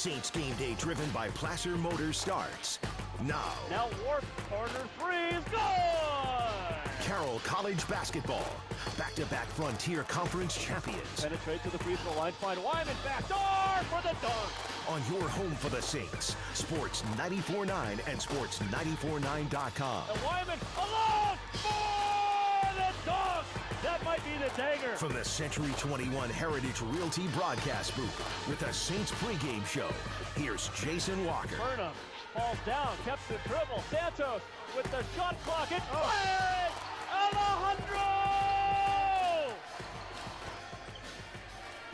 Saints game day driven by Placer Motors starts now. Now Warp, corner three is good! Carroll College basketball. Back-to-back Frontier Conference champions. Penetrate to the free throw line, find Wyman back door for the dunk! On your home for the Saints, Sports 94.9 and Sports949.com. And Wyman alone for the dunk! That might be the dagger. From the Century 21 Heritage Realty broadcast booth with the Saints pregame show, here's Jason Walker. Burnham falls down, kept the dribble. Santos with the shot clock. It plays! Alejandro!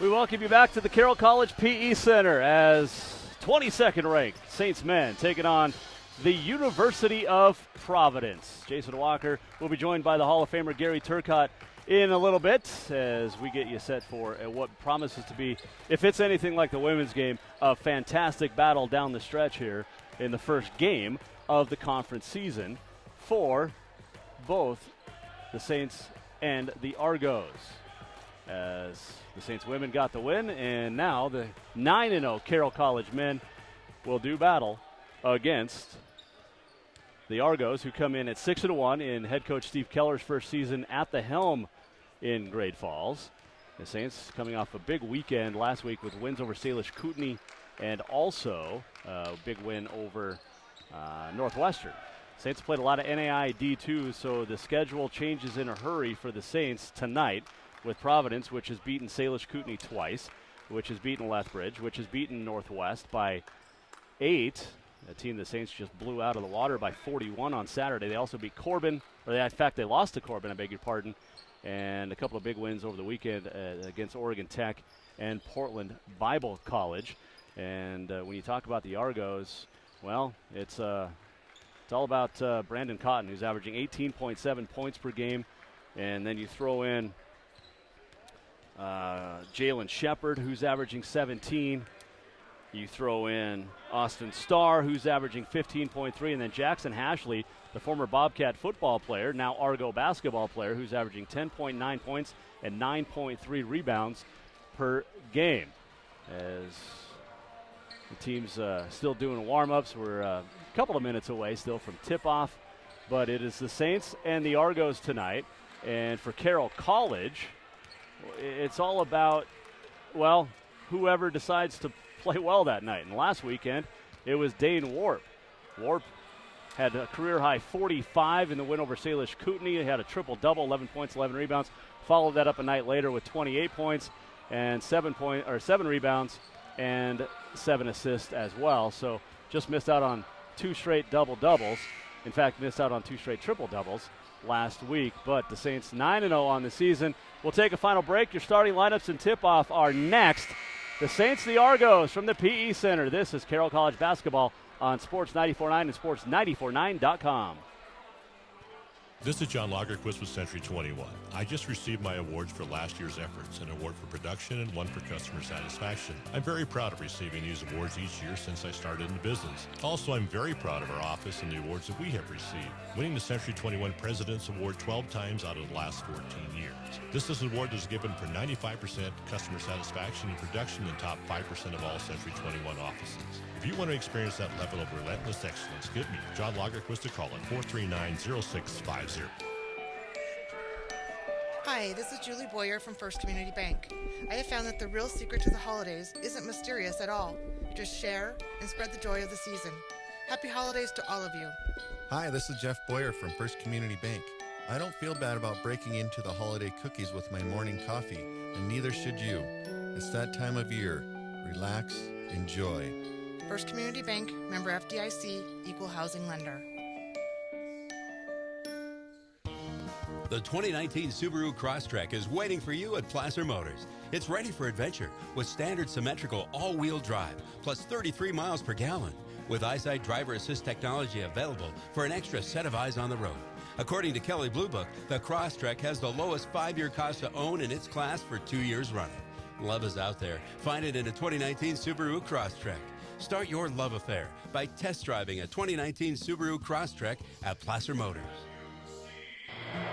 We welcome you back to the Carroll College PE Center as 22nd ranked Saints men taking on the University of Providence. Jason Walker will be joined by the Hall of Famer Gary Turcotte in a little bit as we get you set for what promises to be, if it's anything like the women's game, a fantastic battle down the stretch here in the first game of the conference season for both the Saints and the Argos. As the Saints women got the win, and now the 9-0 Carroll College men will do battle against the Argos, who come in at 6-1 in head coach Steve Keller's first season at the helm in Great Falls. The Saints coming off a big weekend last week with wins over Salish Kootenai and also a big win over Northwestern. Saints played a lot of NAI D2, so the schedule changes in a hurry for the Saints tonight with Providence, which has beaten Salish Kootenai twice, which has beaten Lethbridge, which has beaten Northwest by 8. A team the Saints just blew out of the water by 41 on Saturday. They also beat Corbin, in fact, they lost to Corbin, I beg your pardon, and a couple of big wins over the weekend against Oregon Tech and Portland Bible College. And when you talk about the Argos, well, it's all about Brandon Cotton, who's averaging 18.7 points per game, and then you throw in Jalen Shepard, who's averaging 17. You throw in Austin Starr, who's averaging 15.3, and then Jackson Hashley, the former Bobcat football player, now Argo basketball player, who's averaging 10.9 points and 9.3 rebounds per game. As the team's still doing warm-ups, we're a couple of minutes away still from tip-off, but it is the Saints and the Argos tonight. And for Carroll College, it's all about, well, whoever decides to play well that night. And last weekend, it was Dane Warp. Warp had a career-high 45 in the win over Salish Kootenai. He had a triple-double, 11 points, 11 rebounds. Followed that up a night later with 28 points and 7 rebounds and 7 assists as well. So just missed out on 2 straight double-doubles. In fact, missed out on 2 straight triple-doubles last week. But the Saints 9-0 on the season. We'll take a final break. Your starting lineups and tip-off are next. The Saints, the Argos from the PE Center. This is Carroll College basketball on Sports 94.9 and Sports949.com. This is John Lagerquist with Century 21. I just received my awards for last year's efforts, an award for production and one for customer satisfaction. I'm very proud of receiving these awards each year since I started in the business. Also, I'm very proud of our office and the awards that we have received, winning the Century 21 President's Award 12 times out of the last 14 years. This is an award that is given for 95% customer satisfaction and production in the top 5% of all Century 21 offices. If you want to experience that level of relentless excellence, give me, John Lagerquist, a call at 439-0650. Hi, this is Julie Boyer from First Community Bank. I have found that the real secret to the holidays isn't mysterious at all. Just share and spread the joy of the season. Happy holidays to all of you. Hi, this is Jeff Boyer from First Community Bank. I don't feel bad about breaking into the holiday cookies with my morning coffee, and neither should you. It's that time of year. Relax, enjoy. First Community Bank, member FDIC, equal housing lender. The 2019 Subaru Crosstrek is waiting for you at Placer Motors. It's ready for adventure with standard symmetrical all-wheel drive, plus 33 miles per gallon, with EyeSight driver assist technology available for an extra set of eyes on the road. According to Kelley Blue Book, the Crosstrek has the lowest 5-year cost to own in its class for 2 years running. Love is out there. Find it in a 2019 Subaru Crosstrek. Start your love affair by test driving a 2019 Subaru Crosstrek at Placer Motors.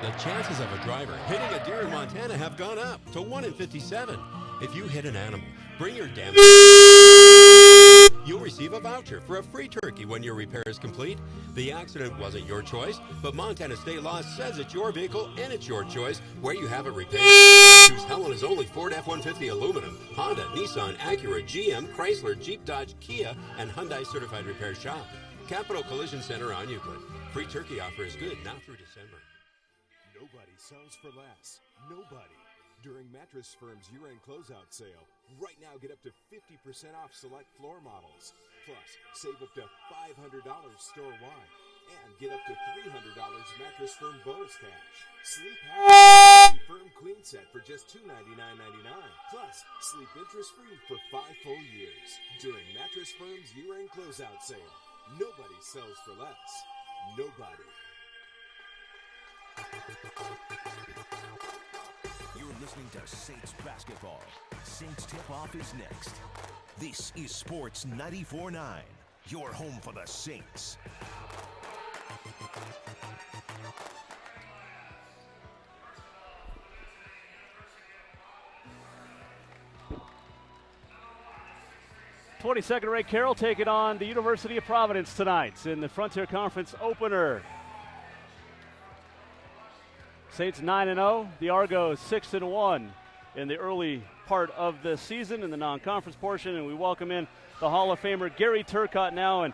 The chances of a driver hitting a deer in Montana have gone up to 1 in 57. If you hit an animal, bring your damn You'll receive a voucher for a free turkey when your repair is complete. The accident wasn't your choice, but Montana state law says it's your vehicle and it's your choice where you have it repaired. Choose Helena's only Ford F-150 aluminum, Honda, Nissan, Acura, GM, Chrysler, Jeep, Dodge, Kia, and Hyundai certified repair shop. Capital Collision Center on Euclid. Free turkey offer is good now through December. Nobody sells for less. Nobody. During Mattress Firm's year-end closeout sale, right now get up to 50% off select floor models. Plus, save up to $500 store-wide. And get up to $300 Mattress Firm bonus cash. Sleep Happy Firm Queen Set for just $299.99. Plus, sleep interest-free for 5 full years. During Mattress Firm's year-end closeout sale. Nobody sells for less. Nobody. You're listening to Saints basketball. Saints tip-off is next. This is Sports 94.9, your home for the Saints. Twenty-second Ray Carroll taking on the University of Providence tonight in the Frontier Conference opener. Saints 9-0, the Argos 6-1 in the early part of the season in the non-conference portion, and we welcome in the Hall of Famer Gary Turcotte now, and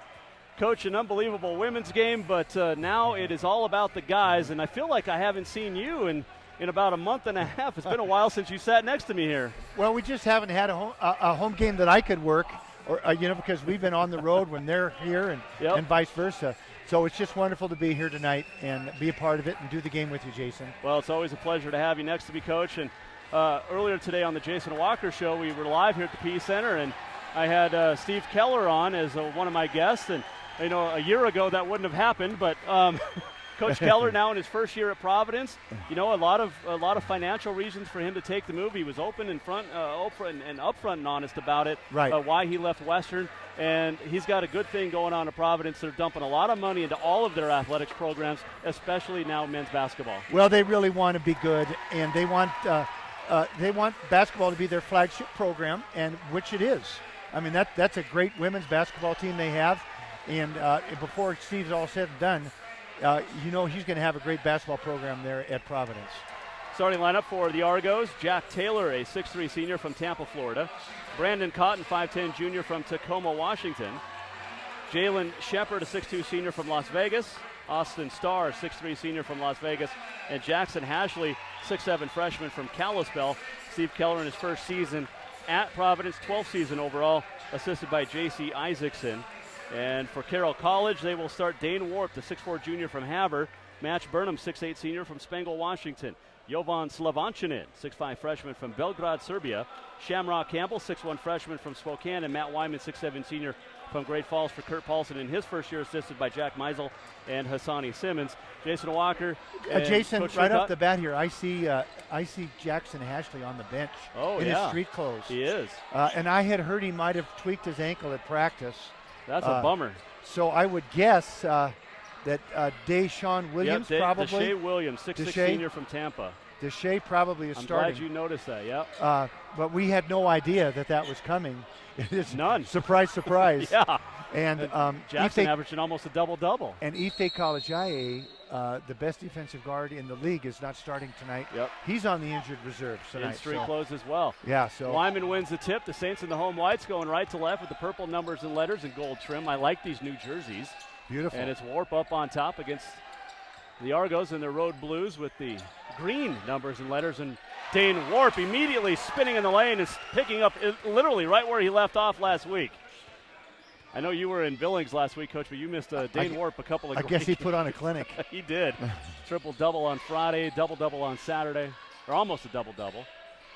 coach, an unbelievable women's game, but now it is all about the guys, and I feel like I haven't seen you in about a month and a half. It's been a while since you sat next to me here. Well, we just haven't had a home game that I could work, or because we've been on the road when they're here, and vice versa. So it's just wonderful to be here tonight and be a part of it and do the game with you, Jason. Well, it's always a pleasure to have you next to me, Coach. And earlier today on the Jason Walker Show, we were live here at the PE Center, and I had Steve Keller on as one of my guests. And, a year ago that wouldn't have happened, but Coach Keller now in his first year at Providence, a lot of financial reasons for him to take the move. He was open and upfront and honest about it, right. Why he left Western. And he's got a good thing going on at Providence. They're dumping a lot of money into all of their athletics programs, especially now men's basketball. Well, they really want to be good, and they want basketball to be their flagship program, and which it is. I mean, that's a great women's basketball team they have, and before Steve's all said and done, he's going to have a great basketball program there at Providence. Starting lineup for the Argos: Jack Taylor, a 6'3 senior from Tampa, Florida. Brandon Cotton, 5'10 junior from Tacoma, Washington. Jalen Shepard, a 6'2 senior from Las Vegas. Austin Starr, 6'3 senior from Las Vegas. And Jackson Hashley, 6'7 freshman from Kalispell. Steve Keller in his first season at Providence, 12th season overall, assisted by J.C. Isaacson. And for Carroll College, they will start Dane Warp, the 6'4 junior from Havre. Match Burnham, 6'8 senior from Spangle, Washington. Jovan Slavančanin, 6'5 freshman from Belgrade, Serbia. Shamrock Campbell, 6'1 freshman from Spokane. And Matt Wyman, 6'7 senior from Great Falls for Kurt Paulson in his first year, assisted by Jack Meisel and Hassani Simmons. Jason Walker. Jason, Coach right Turcotte. off the bat here, I see Jackson Hashley on the bench in his street clothes. He is. And I had heard he might have tweaked his ankle at practice. That's a bummer. So I would guess that Deshaun Williams probably. Deshae Williams, 6'6 senior from Tampa. Deshae probably is starting. I'm glad you noticed that, yep. But we had no idea that was coming. None. Surprise, surprise. Yeah. And Jackson averaging almost a double-double. And Ife Kalajaye, the best defensive guard in the league, is not starting tonight. Yep. He's on the injured reserve tonight. In street clothes as well. Yeah, so. Wyman wins the tip. The Saints in the home whites going right to left with the purple numbers and letters and gold trim. I like these new jerseys. Beautiful. And it's Warp up on top against the Argos in their road blues with the green numbers and letters. And Dane Warp immediately spinning in the lane and picking up literally right where he left off last week. I know you were in Billings last week, Coach, but you missed Dane Warp a couple of I guess he put on a clinic. He did. Triple-double on Friday, double-double on Saturday, or almost a double-double.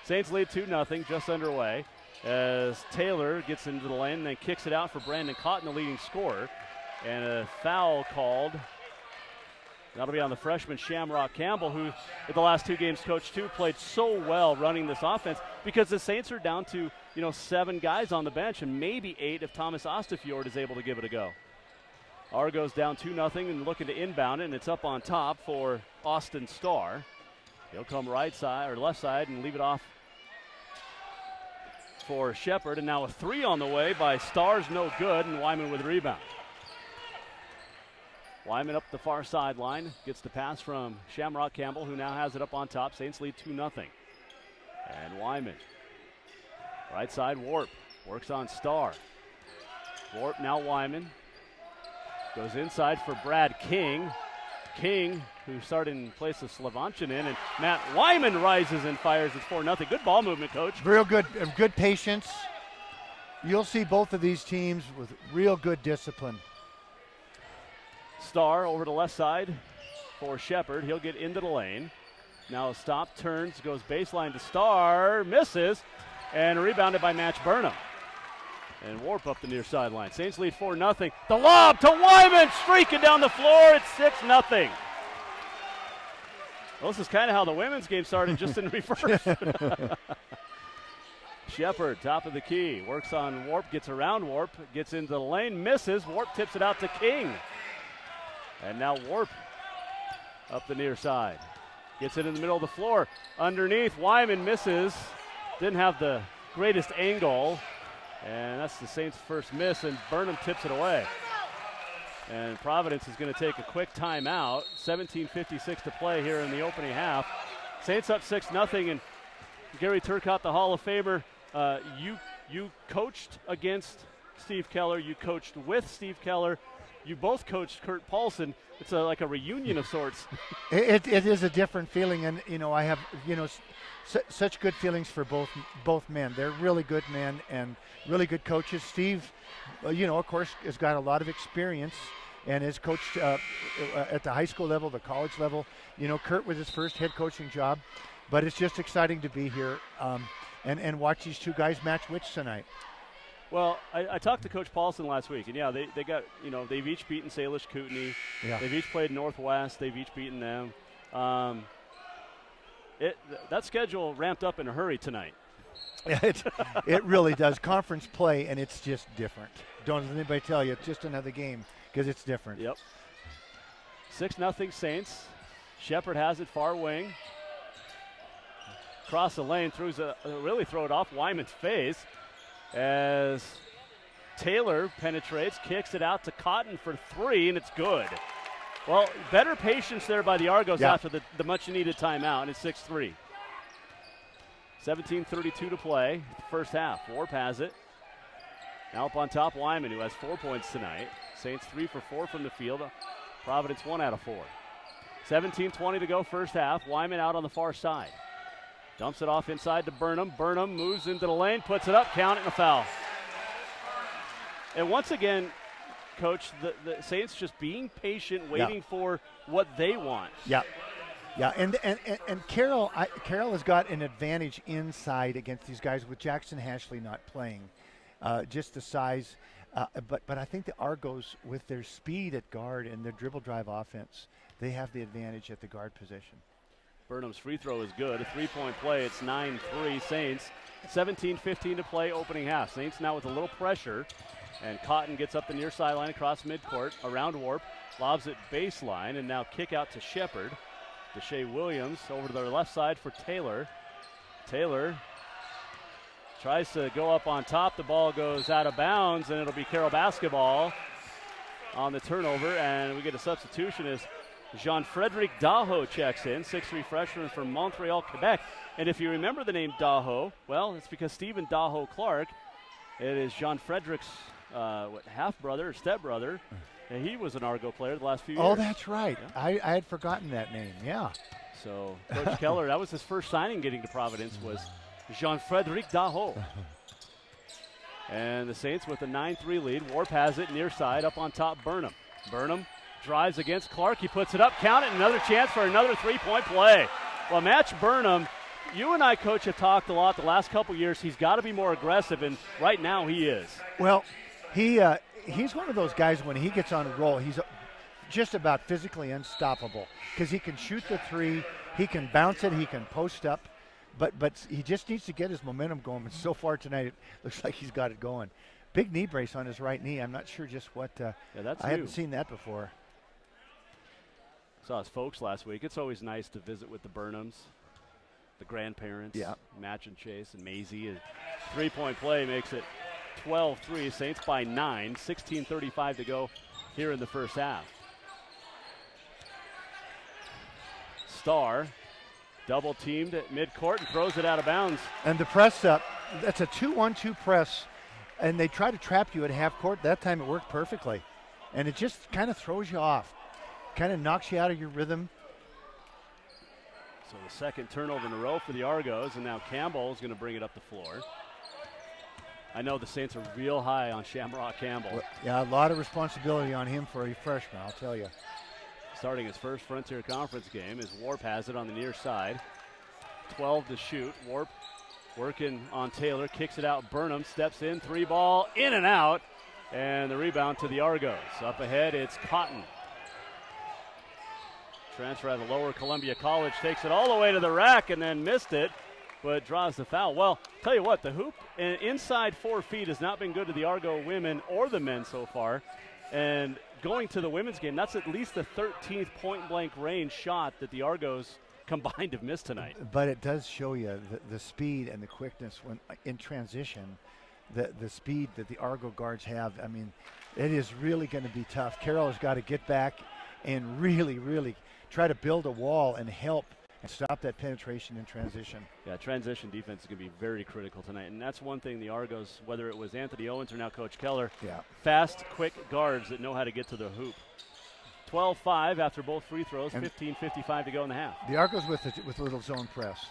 Saints lead 2-0, just underway, as Taylor gets into the lane and then kicks it out for Brandon Cotton, the leading scorer. And a foul called. That'll be on the freshman Shamrock Campbell, who in the last two games, Coach 2 played so well running this offense because the Saints are down to 7 guys on the bench and maybe 8 if Thomas Ostafjord is able to give it a go. Argos down 2-0 and looking to inbound it, and it's up on top for Austin Starr. He'll come right side or left side and leave it off for Shepard, and now a three on the way by Stars, no good, and Wyman with the rebound. Wyman up the far sideline, gets the pass from Shamrock Campbell, who now has it up on top. Saints lead 2-0. And Wyman, right side, Warp, works on Star. Warp, now Wyman, goes inside for Brad King. King, who started in place of Slavanchin and Matt Wyman rises and fires. It's 4-0. Good ball movement, Coach. Real good patience. You'll see both of these teams with real good discipline. Star over the left side for Shepard. He'll get into the lane. Now a stop, turns, goes baseline to Star, misses, and rebounded by Match Burnham. And Warp up the near sideline. Saints lead 4-0. The lob to Wyman, streaking down the floor. It's 6-0. Well, this is kind of how the women's game started, just in reverse. Shepard, top of the key, works on Warp, gets around Warp, gets into the lane, misses. Warp tips it out to King. And now Warp up the near side. Gets it in the middle of the floor. Underneath, Wyman misses. Didn't have the greatest angle. And that's the Saints' first miss, and Burnham tips it away. And Providence is going to take a quick timeout. 17:56 to play here in the opening half. Saints up 6-0, and Gary Turcotte, the Hall of Famer, you coached against Steve Keller. You coached with Steve Keller. You both coached Kurt Paulson. It's like a reunion of sorts. It is a different feeling, and I have such good feelings for both men. They're really good men and really good coaches. Steve, of course, has got a lot of experience and has coached at the high school level, the college level. Kurt was his first head coaching job, but it's just exciting to be here and watch these two guys match wits tonight. Well, I talked to Coach Paulson last week, and yeah, they got, they've each beaten Salish Kootenai. Yeah. They've each played Northwest. They've each beaten them. That schedule ramped up in a hurry tonight. It really does. Conference play, and it's just different. Don't let anybody tell you it's just another game, because it's different. Yep. 6-0 Saints. Shepard has it far wing. Cross the lane, really throw it off Wyman's face as Taylor penetrates, kicks it out to Cotton for three, and it's good. Well, better patience there by the Argos after the much-needed timeout, and it's 6-3. 17:32 to play, first half. Warp has it. Now up on top, Wyman, who has 4 points tonight. Saints 3 for 4 from the field. Providence 1 out of 4. 17:20 to go, first half. Wyman out on the far side. Dumps it off inside to Burnham. Burnham moves into the lane, puts it up, count it, and a foul. And once again, Coach, the Saints just being patient, waiting for what they want. Yeah. Yeah, and Carroll has got an advantage inside against these guys with Jackson Hashley not playing. Just the size. But I think the Argos, with their speed at guard and their dribble drive offense, they have the advantage at the guard position. Burnham's free throw is good. A three-point play. It's 9-3 Saints. 17:15 to play, opening half. Saints now with a little pressure. And Cotton gets up the near sideline across midcourt, around Warp, lobs it baseline, and now kick out to Shepard. Deshae Williams over to their left side for Taylor. Taylor tries to go up on top. The ball goes out of bounds, and it'll be Carroll basketball on the turnover. And we get a substitution as Jean-Frédéric Daho checks in, 6'3" freshman from Montreal, Quebec. And if you remember the name Daho, well, it's because Stephen Daho Clark, it is Jean-Frédéric's half-brother or step-brother. And he was an Argo player the last few years. Oh, that's right. Yeah. I had forgotten that name, yeah. So Coach Keller, that was his first signing getting to Providence, was Jean-Frédéric Daho. And the Saints with a 9-3 lead. Warp has it near side, up on top, Burnham. Burnham drives against Clark. He puts it up, count it, another chance for another three-point play. Well, Match Burnham, you and I, Coach, have talked a lot the last couple years. He's got to be more aggressive, and right now he is. Well, he's one of those guys, when he gets on a roll, he's just about physically unstoppable because he can shoot the three, he can bounce it, he can post up, but he just needs to get his momentum going. And so far tonight, it looks like he's got it going. Big knee brace on his right knee. I'm not sure just what. That's I haven't seen that before. Saw his folks last week. It's always nice to visit with the Burnhams. the grandparents, Yeah. Match and Chase and Maisie. A three-point play makes it 12-3. Saints by 9. 16:35 to go here in the first half. Starr double teamed at midcourt and throws it out of bounds. And the press up, that's a 2-1-2 press, and they try to trap you at half court. That time it worked perfectly. And it just kind of throws you off, kind of knocks you out of your rhythm. So the second turnover in a row for the Argos, and now Campbell is going to bring it up the floor. I know the Saints are real high on Shamrock Campbell. Well, yeah, a lot of responsibility on him for a freshman, I'll tell you. Starting his first Frontier Conference game as Warp has it on the near side. 12 to shoot. Warp working on Taylor, kicks it out. Burnham steps in, three ball, in and out. And the rebound to the Argos. Up ahead, it's Cotton. Transfer out of Lower Columbia College, takes it all the way to the rack and then missed it, but draws the foul. Well, tell you what, the hoop inside 4 feet has not been good to the Argo women or the men so far. And going to the women's game, that's at least the 13th point-blank range shot that the Argos combined have missed tonight. But it does show you the speed and the quickness when in transition, the speed that the Argo guards have. I mean, it is really going to be tough. Carroll has got to get back and really, really try to build a wall and help and stop that penetration in transition. Yeah, transition defense is going to be very critical tonight. And that's one thing the Argos, whether it was Anthony Owens or now Coach Keller, fast, quick guards that know how to get to the hoop. 12-5 after both free throws, 15:55 to go in the half. The Argos with a little zone press.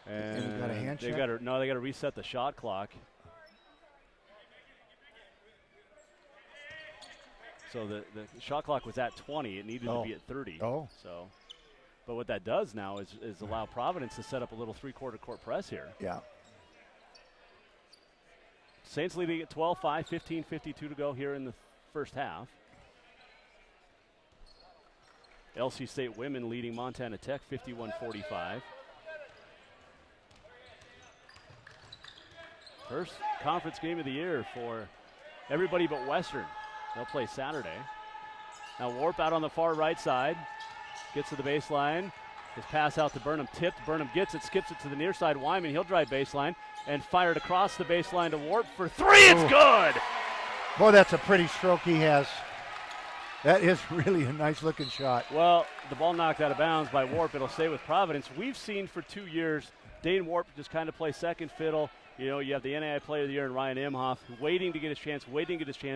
And you got a hand check? They got to reset the shot clock. So the shot clock was at 20. It needed to be at 30. Oh. So, but what that does now is allow Providence to set up a little three-quarter court press here. Yeah. Saints leading at 12-5, 15:52 to go here in the first half. LC State women leading Montana Tech 51-45. First conference game of the year for everybody but Western. They'll play Saturday. Now Warp out on the far right side. Gets to the baseline. His pass out to Burnham. Tipped. Burnham gets it. Skips it to the near side. Wyman, he'll drive baseline. And fired across the baseline to Warp for three. It's good! Boy, that's a pretty stroke he has. That is really a nice-looking shot. Well, the ball knocked out of bounds by Warp. It'll stay with Providence. We've seen for 2 years Dane Warp just kind of play second fiddle. You know, you have the NAI Player of the Year in Ryan Imhoff waiting to get his chance,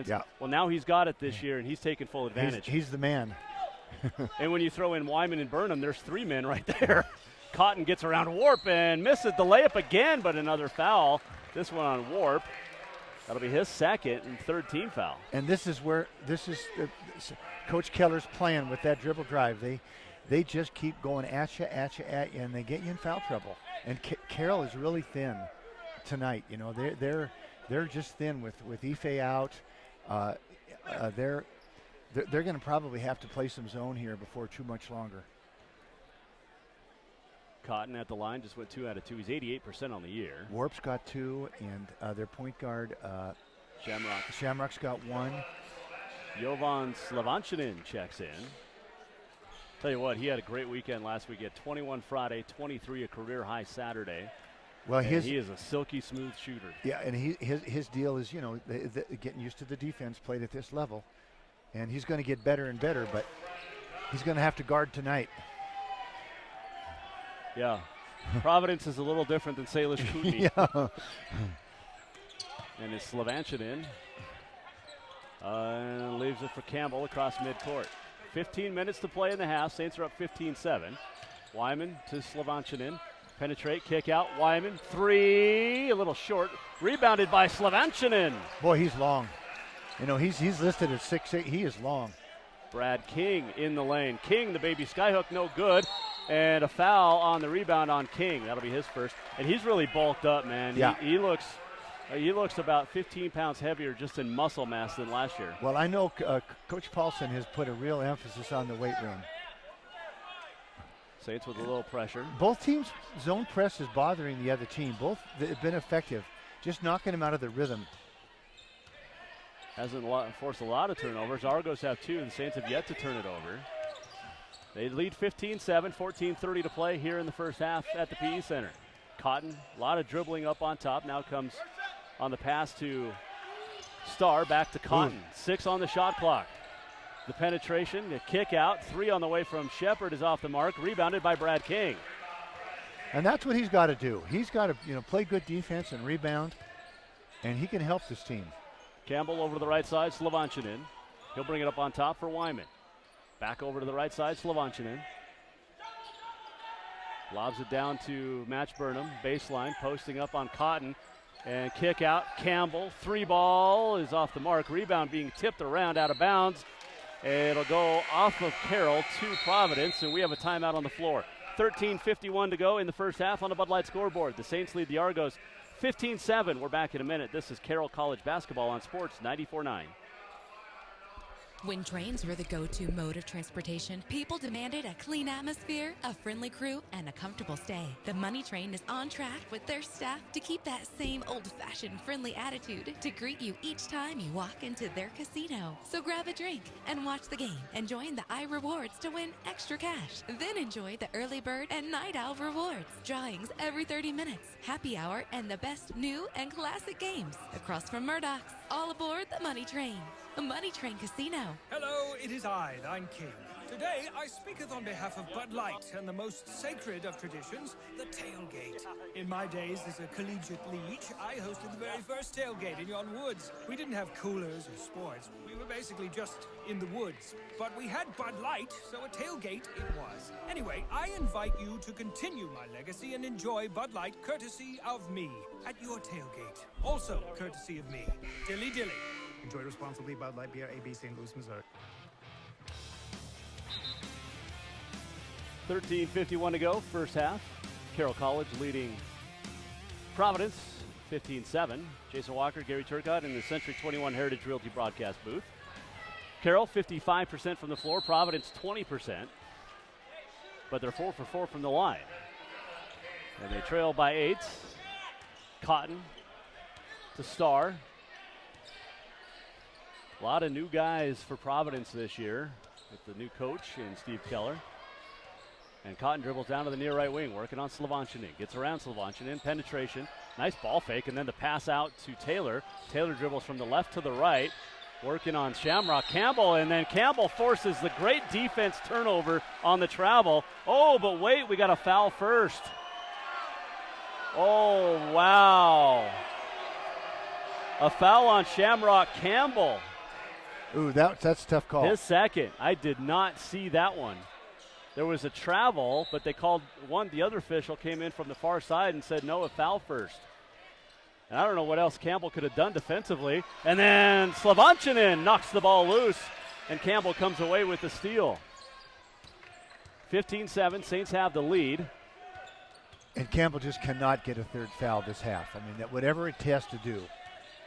Yeah. Well, now he's got it this year, and he's taking full advantage. He's the man. And when you throw in Wyman and Burnham, there's 3 men right there. Cotton gets around Warp and misses the layup again, but another foul. This one on Warp. That'll be his second and third team foul. And this is Coach Keller's plan with that dribble drive. They just keep going at you, and they get you in foul trouble. And Carroll is really thin tonight. You know, they're just thin with Ife out. They're going to probably have to play some zone here before too much longer. Cotton at the line just went 2 out of 2. He's 88% on the year. Warp's got 2, and their point guard Shamrock's got 1. Jovan Slavanchanin checks in. Tell you what, he had a great weekend last week. He had 21 Friday, 23 a career high Saturday. Well, he is a silky smooth shooter. Yeah, and his deal is, you know, getting used to the defense played at this level, and he's going to get better and better, but he's going to have to guard tonight. Yeah, Providence is a little different than Salish Kootenai. Yeah. And it's Slavanchanin. Leaves it for Campbell across midcourt. 15 minutes to play in the half. Saints are up 15-7. Wyman to Slavanchanin. Penetrate, kick out. Wyman, 3, a little short. Rebounded by Slavanchanin. Boy, he's long. You know, he's listed at 6'8". He is long. Brad King in the lane. King, the baby skyhook, no good. And a foul on the rebound on King. That'll be his first. And he's really bulked up, man. Yeah. He looks about 15 pounds heavier just in muscle mass than last year. Well, I know Coach Paulson has put a real emphasis on the weight room. Saints with a little pressure. Both teams' zone press is bothering the other team. Both have been effective, just knocking them out of the rhythm. Hasn't forced a lot of turnovers. Argos have 2. The Saints have yet to turn it over. They lead 15-7, 14:30 to play here in the first half at the PE Center. Cotton, a lot of dribbling up on top. Now comes on the pass to Starr, back to Cotton. 6 on the shot clock. The penetration, a kick out. 3 on the way from Shepard is off the mark. Rebounded by Brad King. And that's what he's got to do. He's got to, play good defense and rebound, and he can help this team. Campbell over to the right side, Slavanchanin. He'll bring it up on top for Wyman. Back over to the right side, Slavanchanin. Lobs it down to Match Burnham. Baseline, posting up on Cotton. And kick out, Campbell. 3 ball is off the mark. Rebound being tipped around out of bounds. It'll go off of Carroll to Providence, and we have a timeout on the floor. 13:51 to go in the first half on the Bud Light scoreboard. The Saints lead the Argos 15-7. We're back in a minute. This is Carroll College basketball on Sports 94.9. When trains were the go-to mode of transportation, people demanded a clean atmosphere, a friendly crew, and a comfortable stay. The Money Train is on track with their staff to keep that same old-fashioned friendly attitude to greet you each time you walk into their casino. So grab a drink and watch the game and join the iRewards to win extra cash. Then enjoy the early bird and night owl rewards, drawings every 30 minutes, happy hour, and the best new and classic games. Across from Murdoch's, all aboard the Money Train. The Money Train Casino. Hello, it is I, thine king. Today I speaketh on behalf of Bud Light and the most sacred of traditions, the tailgate. In my days as a collegiate liege, I hosted the very first tailgate in yon woods. We didn't have coolers or sports. We were basically just in the woods. But we had Bud Light, so a tailgate it was. Anyway, I invite you to continue my legacy and enjoy Bud Light courtesy of me at your tailgate. Also courtesy of me. Dilly dilly. Enjoy responsibly. Bud Light Beer, AB, St. Louis, Missouri. 13:51 to go, first half. Carroll College leading Providence 15-7. Jason Walker, Gary Turcotte in the Century 21 Heritage Realty broadcast booth. Carroll 55% from the floor, Providence 20%. But they're 4 for 4 from the line. And they trail by 8. Cotton to Starr. A lot of new guys for Providence this year with the new coach and Steve Keller. And Cotton dribbles down to the near right wing, working on Slavanchanin. Gets around Slavanchanin, penetration, nice ball fake, and then the pass out to Taylor. Taylor dribbles from the left to the right, working on Shamrock Campbell, and then Campbell forces the great defense turnover on the travel. Oh, but wait, we got a foul first. Oh, wow. A foul on Shamrock Campbell. Ooh, that's a tough call. His second. I did not see that one. There was a travel, but they called one. The other official came in from the far side and said, no, a foul first. And I don't know what else Campbell could have done defensively. And then Slavanchanin knocks the ball loose, and Campbell comes away with the steal. 15-7, Saints have the lead. And Campbell just cannot get a third foul this half. I mean, whatever it has to do.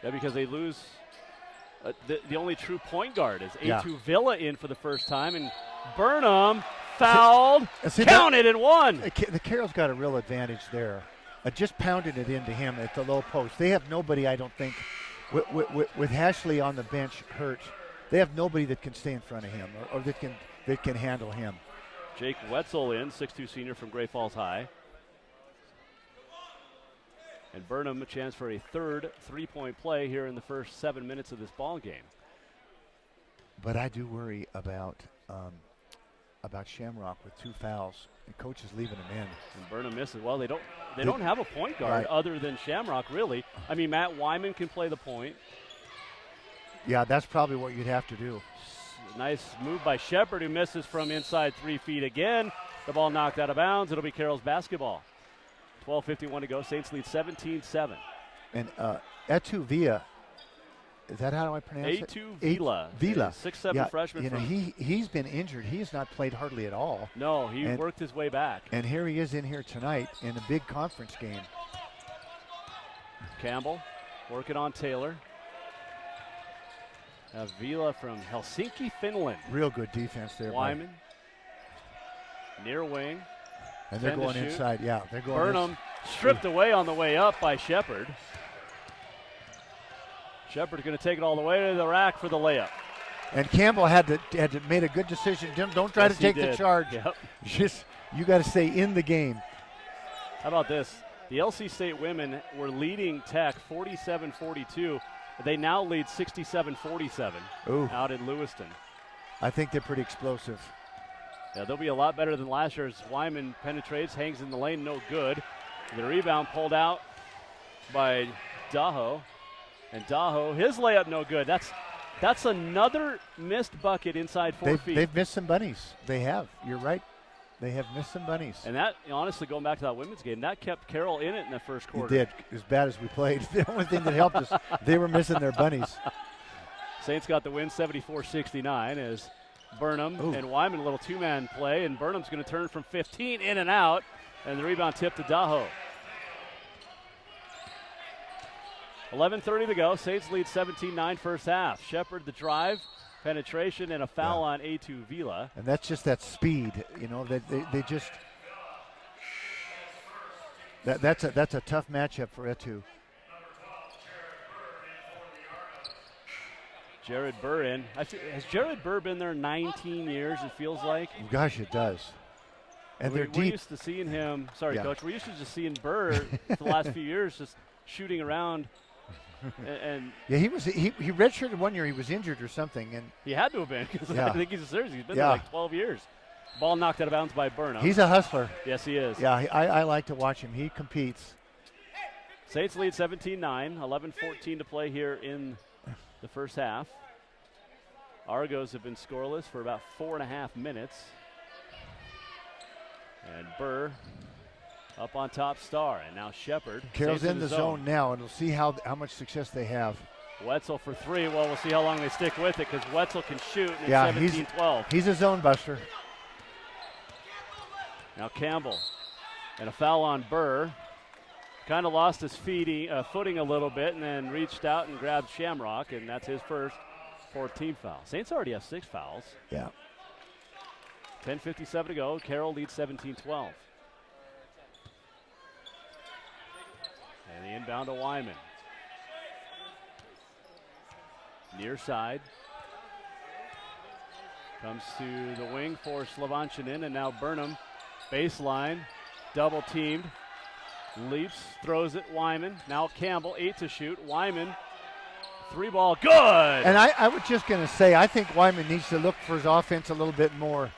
Yeah, because they lose. The only true point guard is A2 Villa in for the first time, and Burnham fouled, counted, and won. The Carroll's got a real advantage there. Just pounding it into him at the low post. They have nobody, I don't think, with Hashley on the bench hurt. They have nobody that can stay in front of him or that can handle him. Jake Wetzel in, 6'2 senior from Great Falls High. And Burnham a chance for a third three-point play here in the first 7 minutes of this ball game. But I do worry about Shamrock with 2 fouls. The coach is leaving him in. And Burnham misses. Well, they don't have a point guard other than Shamrock, really. I mean, Matt Wyman can play the point. Yeah, that's probably what you'd have to do. Nice move by Shepard, who misses from inside 3 feet again. The ball knocked out of bounds. It'll be Carroll's basketball. 12:51 to go. Saints lead 17-7. And A2 Villa, is that how I pronounce it? A2 Villa. Villa. 6'7" freshman. You know, he's been injured. He has not played hardly at all. No, he worked his way back. And here he is in here tonight in a big conference game. Campbell working on Taylor. Villa from Helsinki, Finland. Real good defense there. Wyman. Near wing. And they're going inside. Yeah, they're going. Burnham stripped away on the way up by Shepard. Shepard going to take it all the way to the rack for the layup. And Campbell had to made a good decision. Don't try to take the charge. Yep. Just you got to stay in the game. How about this? The LC State women were leading Tech 47-42. They now lead 67-47 out in Lewiston. I think they're pretty explosive. Yeah, they'll be a lot better than last year as Wyman penetrates, hangs in the lane, no good. The rebound pulled out by Daho. And Daho, his layup no good. That's another missed bucket inside 4 feet. They've missed some bunnies. They have. You're right. They have missed some bunnies. And that, honestly, going back to that women's game, that kept Carroll in it in the first quarter. It did, as bad as we played. The only thing that helped us, they were missing their bunnies. Saints got the win 74-69 as Burnham and Wyman, a little two-man play, and Burnham's going to turn from 15 in and out, and the rebound tip to Daho. 11:30 to go. Saints lead 17-9 first half. Shepard the drive, penetration, and a foul on A2 Vila. And that's just that speed, they just that's a tough matchup for A2. Jared Burr in. Has Jared Burr been there 19 years, it feels like? Gosh, it does. And they're we're deep. used to seeing him. Sorry, Coach. We're used to just seeing Burr for the last few years just shooting around. And he redshirted 1 year. He was injured or something, and he had to have been because I think he's serious. He's been there like 12 years. Ball knocked out of bounds by Burnham. He's a hustler. Yes, he is. Yeah, I like to watch him. He competes. Saints lead 17-9. 11:14 to play here in the first half. Argos have been scoreless for about 4.5 minutes. And Burr up on top, Star, and now Shepard. Carroll's in the zone now, and we'll see how much success they have. Wetzel for three. Well, we'll see how long they stick with it because Wetzel can shoot. And it's 17-12. He's a zone buster. Now Campbell, and a foul on Burr. Kind of lost his footing a little bit, and then reached out and grabbed Shamrock, and that's his first 14 foul. Saints already have 6 fouls. Yeah. 10:57 to go. Carroll leads 17-12. And the inbound to Wyman. Near side. Comes to the wing for Slavanchanin, and now Burnham. Baseline. Double teamed. Leaps, throws it, Wyman. Now Campbell, 8 to shoot. Wyman, 3-ball, good! And I was just going to say, I think Wyman needs to look for his offense a little bit more.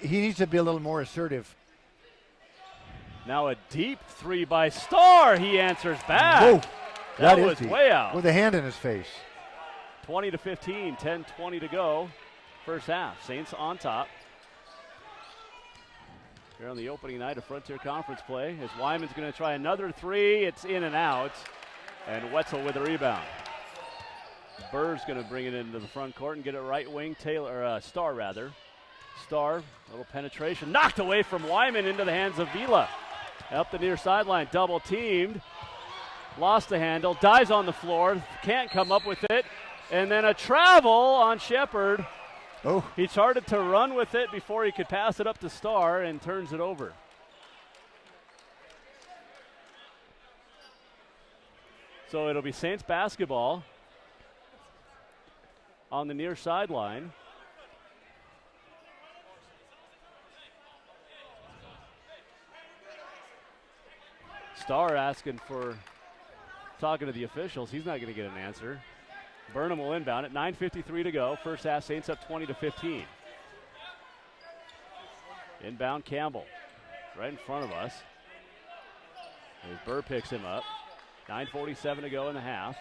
He needs to be a little more assertive. Now a deep three by Starr. He answers back. Whoa, that was deep. Way out. With a hand in his face. 20-15, 10:20 to go. First half. Saints on top. Here on the opening night of Frontier Conference play, as Wyman's going to try another three. It's in and out. And Wetzel with the rebound. Burr's going to bring it into the front court and get it right wing. Starr rather. Starr, a little penetration. Knocked away from Wyman into the hands of Vila. Up the near sideline, double teamed. Lost the handle, dives on the floor, can't come up with it. And then a travel on Shepard. Oh. He started to run with it before he could pass it up to Starr and turns it over. So it'll be Saints basketball on the near sideline. Starr asking talking to the officials. He's not going to get an answer. Burnham will inbound it. 9:53 to go. First half, Saints up 20-15. Inbound Campbell, right in front of us. As Burr picks him up. 9:47 to go in the half.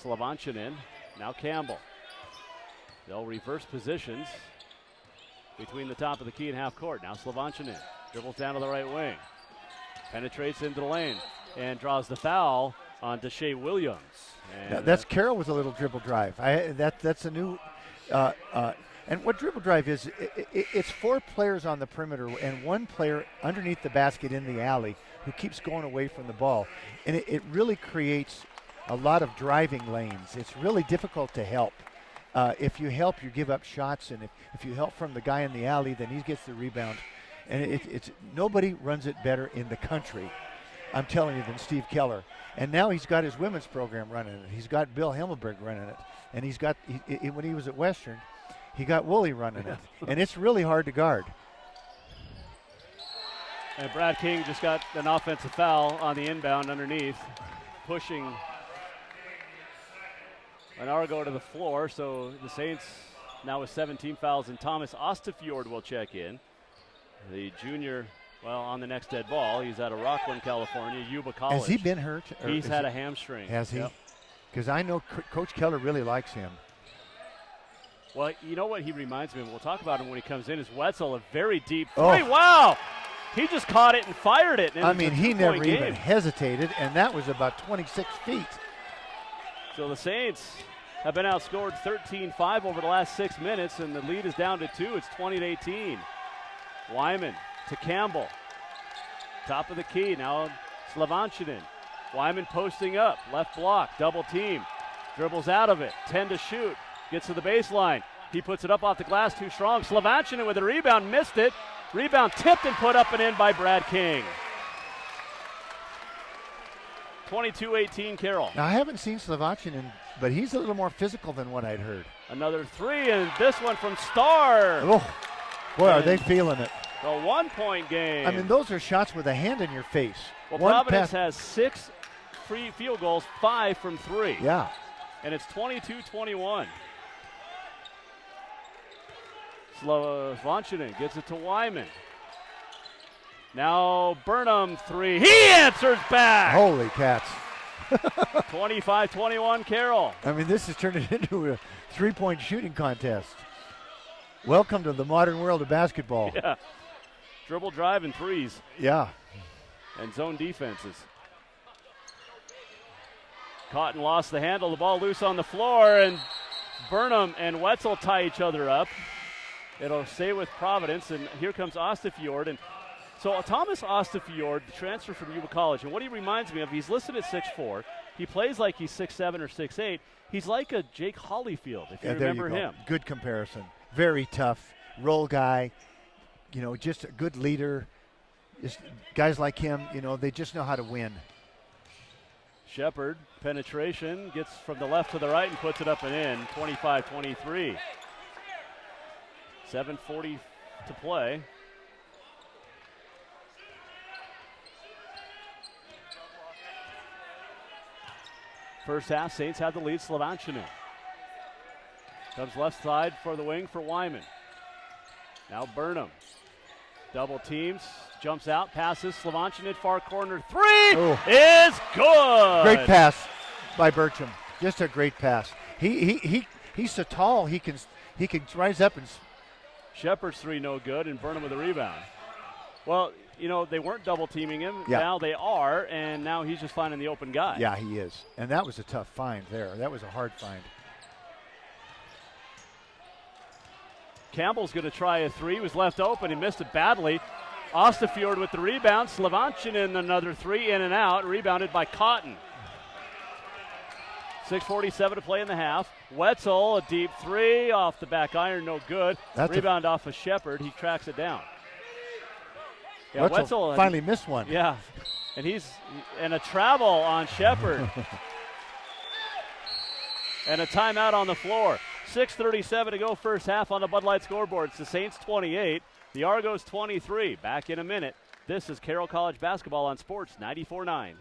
Slavanchanin, now Campbell. They'll reverse positions between the top of the key and half court. Now Slavanchanin dribbles down to the right wing. Penetrates into the lane and draws the foul on Deshae Williams. And that's Carroll with a little dribble drive. That's a new and what dribble drive is, it's 4 players on the perimeter and 1 player underneath the basket in the alley who keeps going away from the ball. And it really creates a lot of driving lanes. It's really difficult to help. If you help, you give up shots, and if you help from the guy in the alley, then he gets the rebound. And it's nobody runs it better in the country. I'm telling you, than Steve Keller. And now he's got his women's program running it. He's got Bill Himmelberg running it. And he's got, when he was at Western, he got Woolley running it. And it's really hard to guard. And Brad King just got an offensive foul on the inbound underneath, pushing an Argo to the floor. So the Saints now with 17 fouls, and Thomas Ostafjord will check in. The junior, well, on the next dead ball. He's out of Rockland, California, Yuba College. Has he been hurt? He's had a hamstring. Has he? Yep. Because I know Coach Keller really likes him. Well, you know what he reminds me of? We'll talk about him when he comes in. Is Wetzel, a very deep three. Oh. Wow! He just caught it and fired it. I mean, he never even hesitated, and that was about 26 feet. So the Saints have been outscored 13-5 over the last 6 minutes, and the lead is down to 2. It's 20-18. Wyman to Campbell. Top of the key. Now Slavanchinin. Wyman posting up. Left block. Double team. Dribbles out of it. 10 to shoot. Gets to the baseline. He puts it up off the glass too strong. Slavanchinin with a rebound. Missed it. Rebound tipped and put up and in by Brad King. 22-18 Carroll. Now, I haven't seen Slavanchinin, but he's a little more physical than what I'd heard. Another three, and this one from Starr. Oh, boy, are they feeling it. A 1-point game. I mean, those are shots with a hand in your face. Well, Providence has 6 free field goals, 5 from 3. Yeah. And it's 22-21. Slavanchinin gets it to Wyman. Now Burnham 3. He answers back. Holy cats. 25-21 Carroll. I mean, this has turned it into a 3-point shooting contest. Welcome to the modern world of basketball. Yeah. Dribble, drive, and threes. Yeah. And zone defenses. Cotton lost the handle. The ball loose on the floor, and Burnham and Wetzel tie each other up. It'll stay with Providence, and here comes Ostafjord. And so Thomas Ostafjord, the transfer from Yuba College, and what he reminds me of, he's listed at 6'4". He plays like he's 6'7" or 6'8". He's like a Jake Hollyfield, if you remember him. Good comparison. Very tough, role guy, you know, just a good leader. Just guys like him, you know, they just know how to win. Shepard, penetration, gets from the left to the right and puts it up and in, 25-23. 7:40 to play. First half, Saints have the lead. Slavanchinin comes left side for the wing for Wyman. Now Burnham. Double teams, jumps out, passes. Slavanchinin far corner. 3 is good. Great pass by Bertram. Just a great pass. He's so tall he can rise up and. Shepard's 3 no good, and Burnham with a rebound. Well, you know, they weren't double teaming him. Yeah. Now they are, and now he's just finding the open guy. Yeah, he is. And that was a tough find there. That was a hard find. Campbell's going to try a 3. He was left open. He missed it badly. Ostafjord with the rebound. Slavanchinin another 3 in and out. Rebounded by Cotton. 6:47 to play in the half. Wetzel, a deep 3 off the back iron, no good. Rebound off of Shepard. He tracks it down. Yeah, Wetzel finally missed one. Yeah, and a travel on Shepard. And a timeout on the floor. 6:37 to go first half on the Bud Light scoreboard. It's the Saints 28, the Argos 23. Back in a minute. This is Carroll College basketball on Sports 94.9.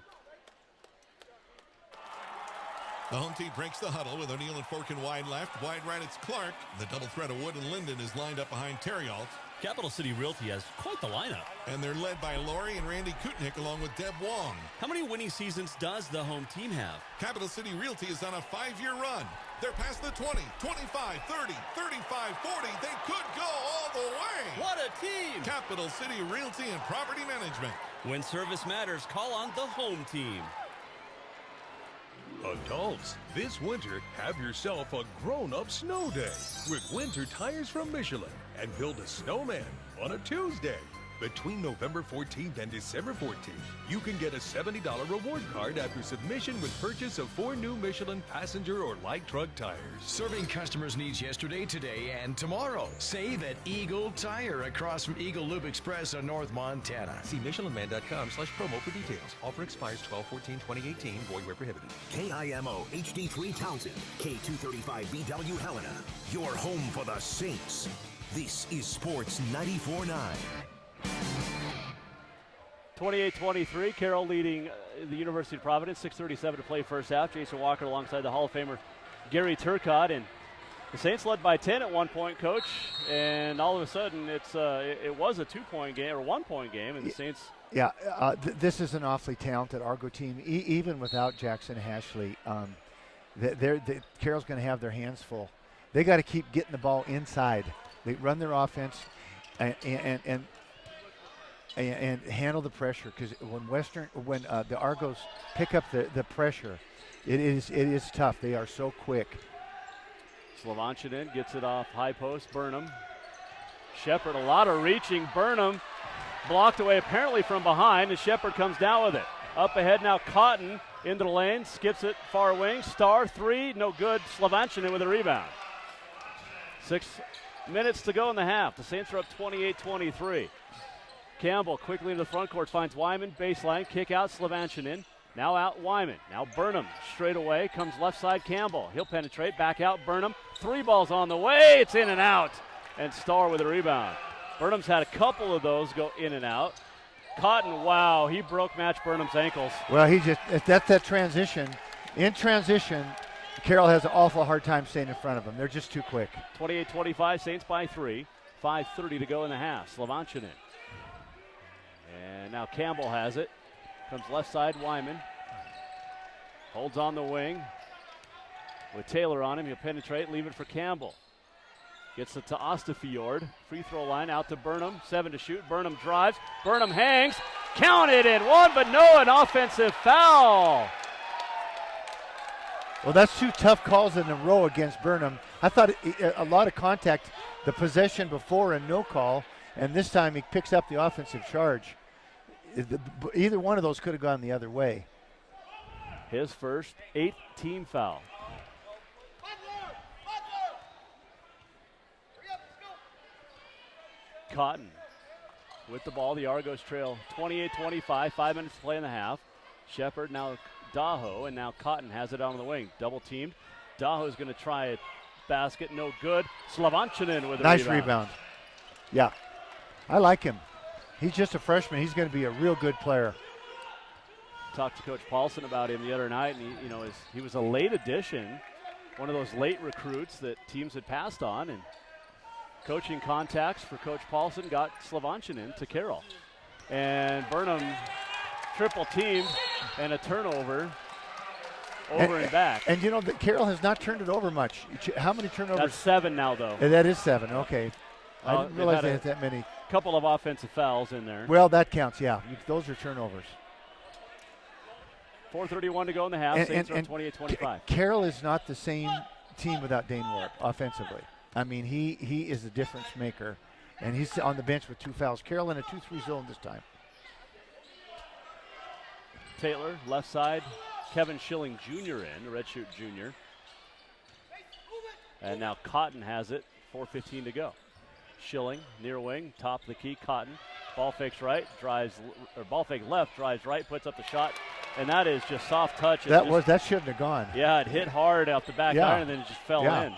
The home team breaks the huddle with O'Neal and Forkin wide left. Wide right, it's Clark. The double threat of Wood and Linden is lined up behind Terrialt. Capital City Realty has quite the lineup. And they're led by Laurie and Randy Kutnick along with Deb Wong. How many winning seasons does the home team have? Capital City Realty is on a 5-year run. They're past the 20, 25, 30, 35, 40. They could go all the way. What a team! Capital City Realty and Property Management. When service matters, call on the home team. Adults, this winter, have yourself a grown-up snow day with winter tires from Michelin and build a snowman on a Tuesday. Between November 14th and December 14th, you can get a $70 reward card after submission with purchase of 4 new Michelin passenger or light truck tires. Serving customers' needs yesterday, today, and tomorrow. Save at Eagle Tire across from Eagle Loop Express on North Montana. See MichelinMan.com/promo for details. Offer expires 12/14/2018. Void where prohibited. KIMO HD3 Townsend, K235BW Helena. Your home for the Saints. This is Sports 94.9. 28-23, Carroll leading the University of Providence, 6:37 to play first half. Jason Walker alongside the Hall of Famer Gary Turcotte, and the Saints led by 10 at one point, Coach, and all of a sudden it was a 2-point game or 1-point game, and the Saints. Yeah, this is an awfully talented Argo team, even without Jackson Hashley. Carroll's going to have their hands full. They got to keep getting the ball inside. They run their offense and handle the pressure, because when the Argos pick up the pressure, it is tough. They are so quick. Slovanchinin gets it off high post. Burnham. Shepard, a lot of reaching. Burnham blocked away apparently from behind, and Shepard comes down with it. Up ahead now, Cotton into the lane, skips it far wing. Star three, no good. Slovanchinin with a rebound. 6 minutes to go in the half. The Saints are up 28-23. Campbell quickly into the front court, finds Wyman, baseline, kick out, Slovanchinin. Now out Wyman. Now Burnham straight away, comes left side Campbell. He'll penetrate, back out Burnham. 3 balls on the way, it's in and out. And Starr with a rebound. Burnham's had a couple of those go in and out. Cotton, wow, he broke Match Burnham's ankles. Well, that's that transition. In transition, Carroll has an awful hard time staying in front of them. They're just too quick. 28-25, Saints by 3. 5:30 to go in the half. Slovanchinin. And now Campbell has it. Comes left side, Wyman. Holds on the wing. With Taylor on him, he'll penetrate, leave it for Campbell. Gets it to Ostafjord. Free throw line out to Burnham. 7 to shoot. Burnham drives. Burnham hangs. Counted in one, but no, an offensive foul. Well, that's 2 tough calls in a row against Burnham. I thought a lot of contact the possession before and no call, and this time he picks up the offensive charge. Either one of those could have gone the other way. His first 8th team foul. Cotton with the ball. The Argos trail 28-25. 5 minutes to play in the half. Shepard, now Daho, and now Cotton has it on the wing. Double teamed. Daho's going to try a basket. No good. Slovanchinin with a nice rebound. Yeah, I like him. He's just a freshman. He's going to be a real good player. Talked to Coach Paulson about him the other night, and he was a late addition, one of those late recruits that teams had passed on, and coaching contacts for Coach Paulson got Slovanchinin to Carroll. And Burnham triple teamed and a turnover over and back. And Carroll has not turned it over much. How many turnovers? That's 7 now, though. And that is 7, okay. I didn't realize they had that many. Couple of offensive fouls in there. Well, that counts, yeah. Those are turnovers. 4:31 to go in the half. Saints are 28-25. Carroll is not the same team without Dane Warp offensively. I mean, he is a difference maker, and he's on the bench with 2 fouls. Carroll in a 2-3 zone this time. Taylor, left side. Kevin Schilling Jr. in, redshirt junior. And now Cotton has it. 4:15 to go. Schilling, near wing, top of the key, Cotton. Ball fakes right, ball fake left, drives right, puts up the shot, and that is just soft touch. That shouldn't have gone. Yeah, it hit hard out the back iron and then it just fell in.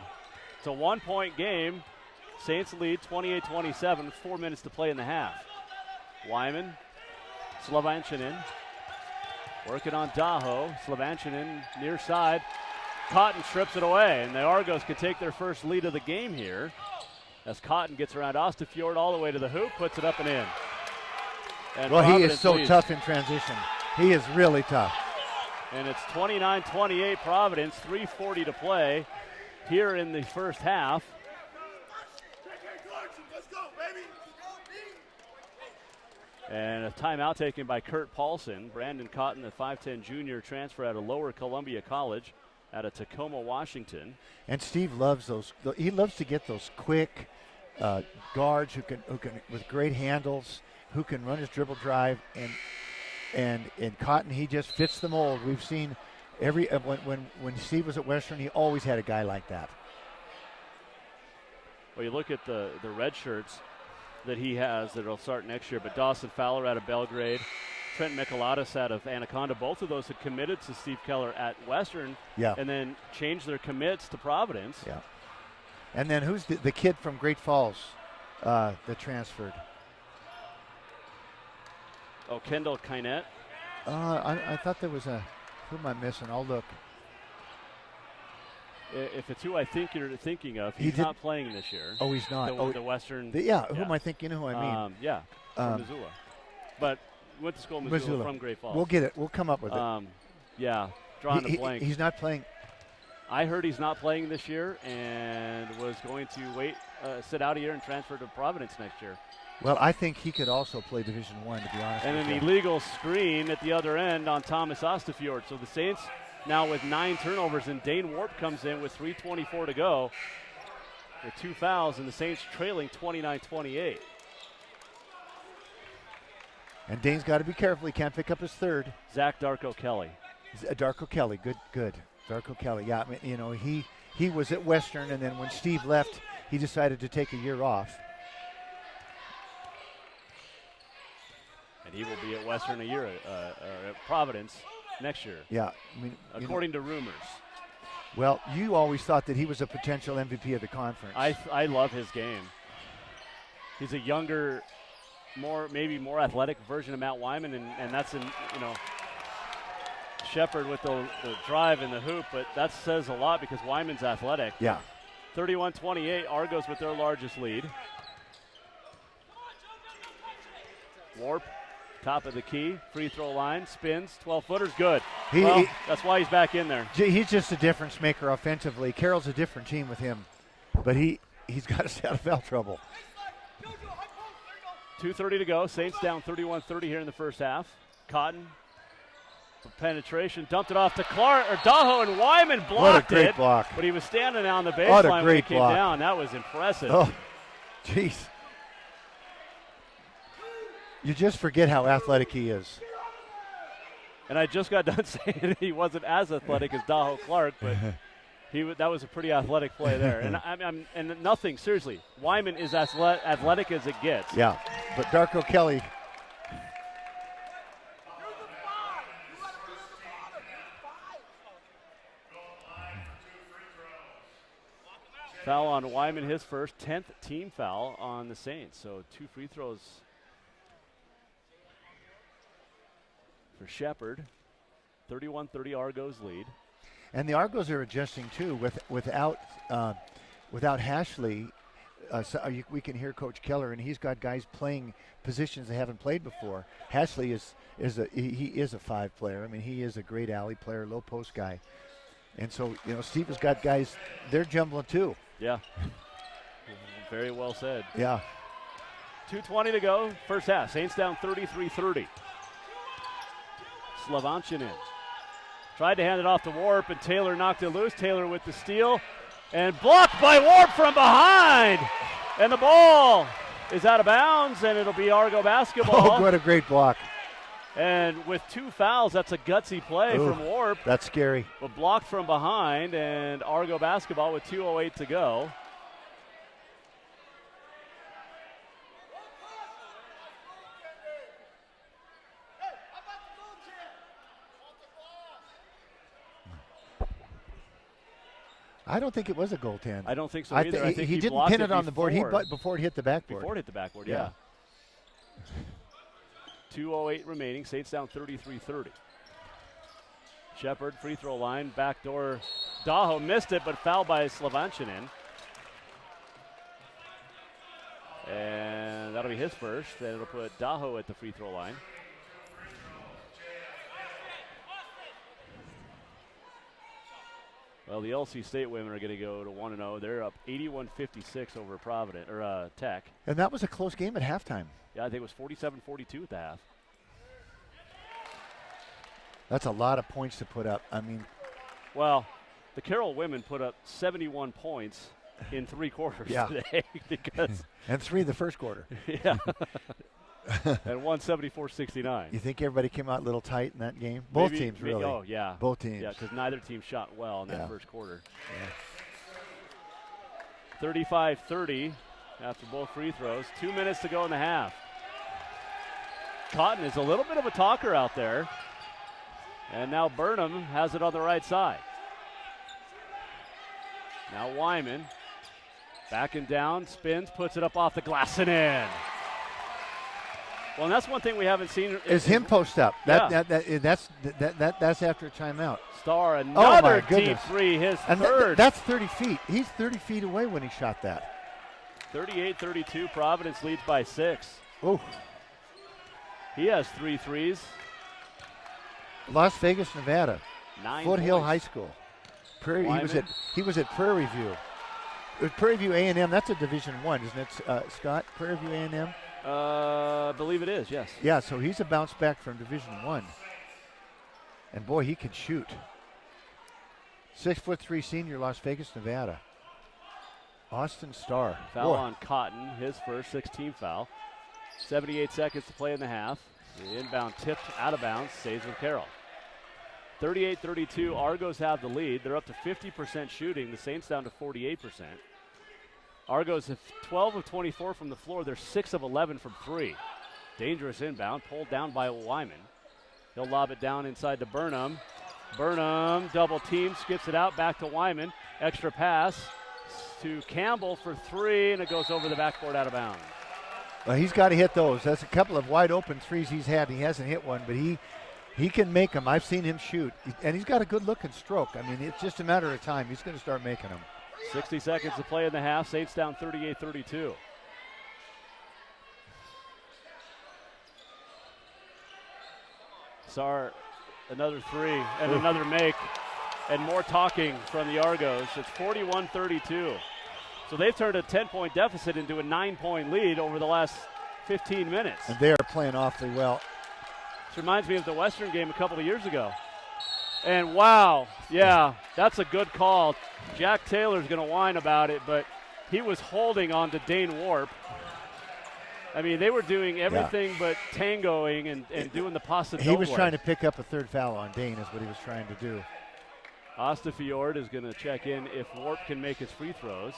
It's a 1-point game. Saints lead 28-27 with 4 minutes to play in the half. Wyman, Slovanchinin, working on Daho. Slovanchinin near side. Cotton strips it away, and the Argos could take their first lead of the game here. As Cotton gets around Ostafjord all the way to the hoop, puts it up and in. And well, Providence he is so leads. tough in transition. He is really tough. And it's 29-28 Providence, 3:40 to play here in the first half. And a timeout taken by Kurt Paulson. Brandon Cotton, the 5'10 junior transfer out of Lower Columbia College out of Tacoma, Washington. And Steve loves those. He loves to get those quick guards who can with great handles who can run his dribble drive, and Cotton, he just fits the mold. We've seen when Steve was at Western, he always had a guy like that. Well, you look at the red shirts that he has that will start next year, but Dawson Fowler out of Belgrade, Trent Michelatis out of Anaconda, both of those had committed to Steve Keller at Western and then changed their commits to Providence. Yeah. And then who's the kid from Great Falls that transferred? Oh, Kendall Kynette. I thought there was who am I missing? I'll look. If it's who I think you're thinking of, he's not playing this year. Oh, he's not. The Western. Who am I thinking? Who I mean? From Missoula. But went to school in Missoula from Great Falls. We'll get it. We'll come up with it. Drawing a blank. He's not playing. I heard he's not playing this year and was going to sit out a year and transfer to Providence next year. Well, I think he could also play Division I, to be honest. And an illegal screen at the other end on Thomas Ostafjord. So the Saints now with 9 turnovers, and Dane Warp comes in with 3:24 to go with 2 fouls, and the Saints trailing 29-28. And Dane's got to be careful. He can't pick up his third. Zach Darko Kelly. Darko Kelly, good. Darko Kelly, yeah. I mean, he was at Western, and then when Steve left, he decided to take a year off. And he will be at Western a year, or at Providence next year. Yeah, I mean, according to rumors. Well, you always thought that he was a potential MVP of the conference. I love his game. He's a younger, maybe more athletic version of Matt Wyman, and that's Shepard with the drive and the hoop, but that says a lot because Wyman's athletic. Yeah. 31-28, Argos with their largest lead. Warp, top of the key, free throw line, spins, 12-footer's good. That's why he's back in there. He's just a difference maker offensively. Carroll's a different team with him, but he's got us out of foul trouble. 2:30 to go. Saints down 31-30 here in the first half. Cotton for penetration, dumped it off to Daho, and Wyman blocked it. What a great block. But he was standing on the baseline when he came down. That was impressive. Oh, jeez. You just forget how athletic he is. And I just got done saying he wasn't as athletic as Daho Clark, but that was a pretty athletic play there. And nothing, seriously, Wyman is as athletic as it gets. Yeah, but Darko Kelly. Foul on Wyman, his first, 10th team foul on the Saints. So 2 free throws for Shepard. 31-30 Argos lead. And the Argos are adjusting too without Hashley. We can hear Coach Keller, and he's got guys playing positions they haven't played before. Hashley is a 5 player. I mean, he is a great alley player, low post guy. And so, Steve has got guys, they're jumbling too. Yeah. Very well said. Yeah. 2:20 to go, first half. Saints down 33-30. Slavancinin tried to hand it off to Warp, and Taylor knocked it loose. Taylor with the steal, and blocked by Warp from behind. And the ball is out of bounds, and it'll be Argo basketball. Oh, what a great block. And with 2 fouls, that's a gutsy play from Warp. That's scary. But blocked from behind, and Argo basketball with 2:08 to go. I don't think it was a goaltend. I don't think so either. I think he didn't pin it on the board. Before it hit the backboard. Before it hit the backboard, yeah. 2:08 remaining. Saints down 33-30. Shepard, free throw line, backdoor. Daho missed it, but fouled by Slavancinin. And that'll be his first. And it'll put Daho at the free throw line. Well, the LC State women are going to go to 1-0. They're up 81-56 over Providence or Tech. And that was a close game at halftime. Yeah, I think it was 47-42 at the half. That's a lot of points to put up. I mean, well, the Carroll women put up 71 points in 3 quarters today. And 3 in the first quarter. Yeah. and 174-69. You think everybody came out a little tight in that game? Both teams, really. Oh, yeah. Both teams. Yeah, because neither team shot well in that first quarter. Yeah. 35-30 after both free throws. 2 minutes to go in the half. Cotton is a little bit of a talker out there. And now Burnham has it on the right side. Now Wyman backing down, spins, puts it up off the glass and in. Well, and that's one thing we haven't seen. Is him post up. That's after a timeout. Star, another deep goodness. three, his and third. That's 30 feet. He's 30 feet away when he shot that. 38-32, Providence leads by 6. Ooh. He has 3 threes. Las Vegas, Nevada. 9 Foothill points. High School. He was at Prairie View. Prairie View A&M, that's a Division I, isn't it, Scott? Prairie View A&M? I believe it is, yes. Yeah, so he's a bounce back from Division I. And boy, he can shoot. 6'3" senior, Las Vegas, Nevada. Austin Starr. Foul on Cotton, his first 16 foul. 78 seconds to play in the half. The inbound tipped out of bounds, stays with Carroll. 38-32, Argos have the lead. They're up to 50% shooting. The Saints down to 48%. Argos have 12 of 24 from the floor. They're 6 of 11 from 3. Dangerous inbound, pulled down by Wyman. He'll lob it down inside to Burnham. Burnham, double team, skips it out, back to Wyman. Extra pass to Campbell for 3, and it goes over the backboard out of bounds. Well, he's got to hit those. That's a couple of wide open threes he's had. He hasn't hit one, but he can make them. I've seen him shoot, and he's got a good-looking stroke. I mean, it's just a matter of time. He's going to start making them. 60 seconds to play in the half. Saints down 38-32. Sar, another 3 and another make, and more talking from the Argos. It's 41-32. So they've turned a 10-point deficit into a 9-point lead over the last 15 minutes. And they are playing awfully well. This reminds me of the Western game a couple of years ago. And wow, yeah, that's a good call. Jack Taylor's going to whine about it, but he was holding on to Dane Warp. I mean, they were doing everything but tangoing and doing the paso doble. He was trying to pick up a third foul on Dane is what he was trying to do. Ostafiord is going to check in if Warp can make his free throws.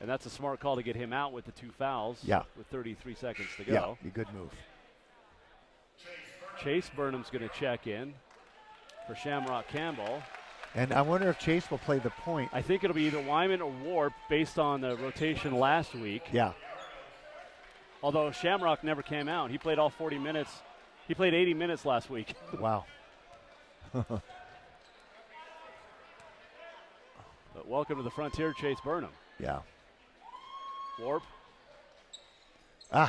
And that's a smart call to get him out with the 2 fouls. Yeah. With 33 seconds to go. Yeah, a good move. Chase Burnham's going to check in for Shamrock Campbell. And I wonder if Chase will play the point. I think it'll be either Wyman or Warp based on the rotation last week. Yeah. Although Shamrock never came out. He played all 40 minutes. He played 80 minutes last week. Wow. But welcome to the Frontier, Chase Burnham. Yeah. Warp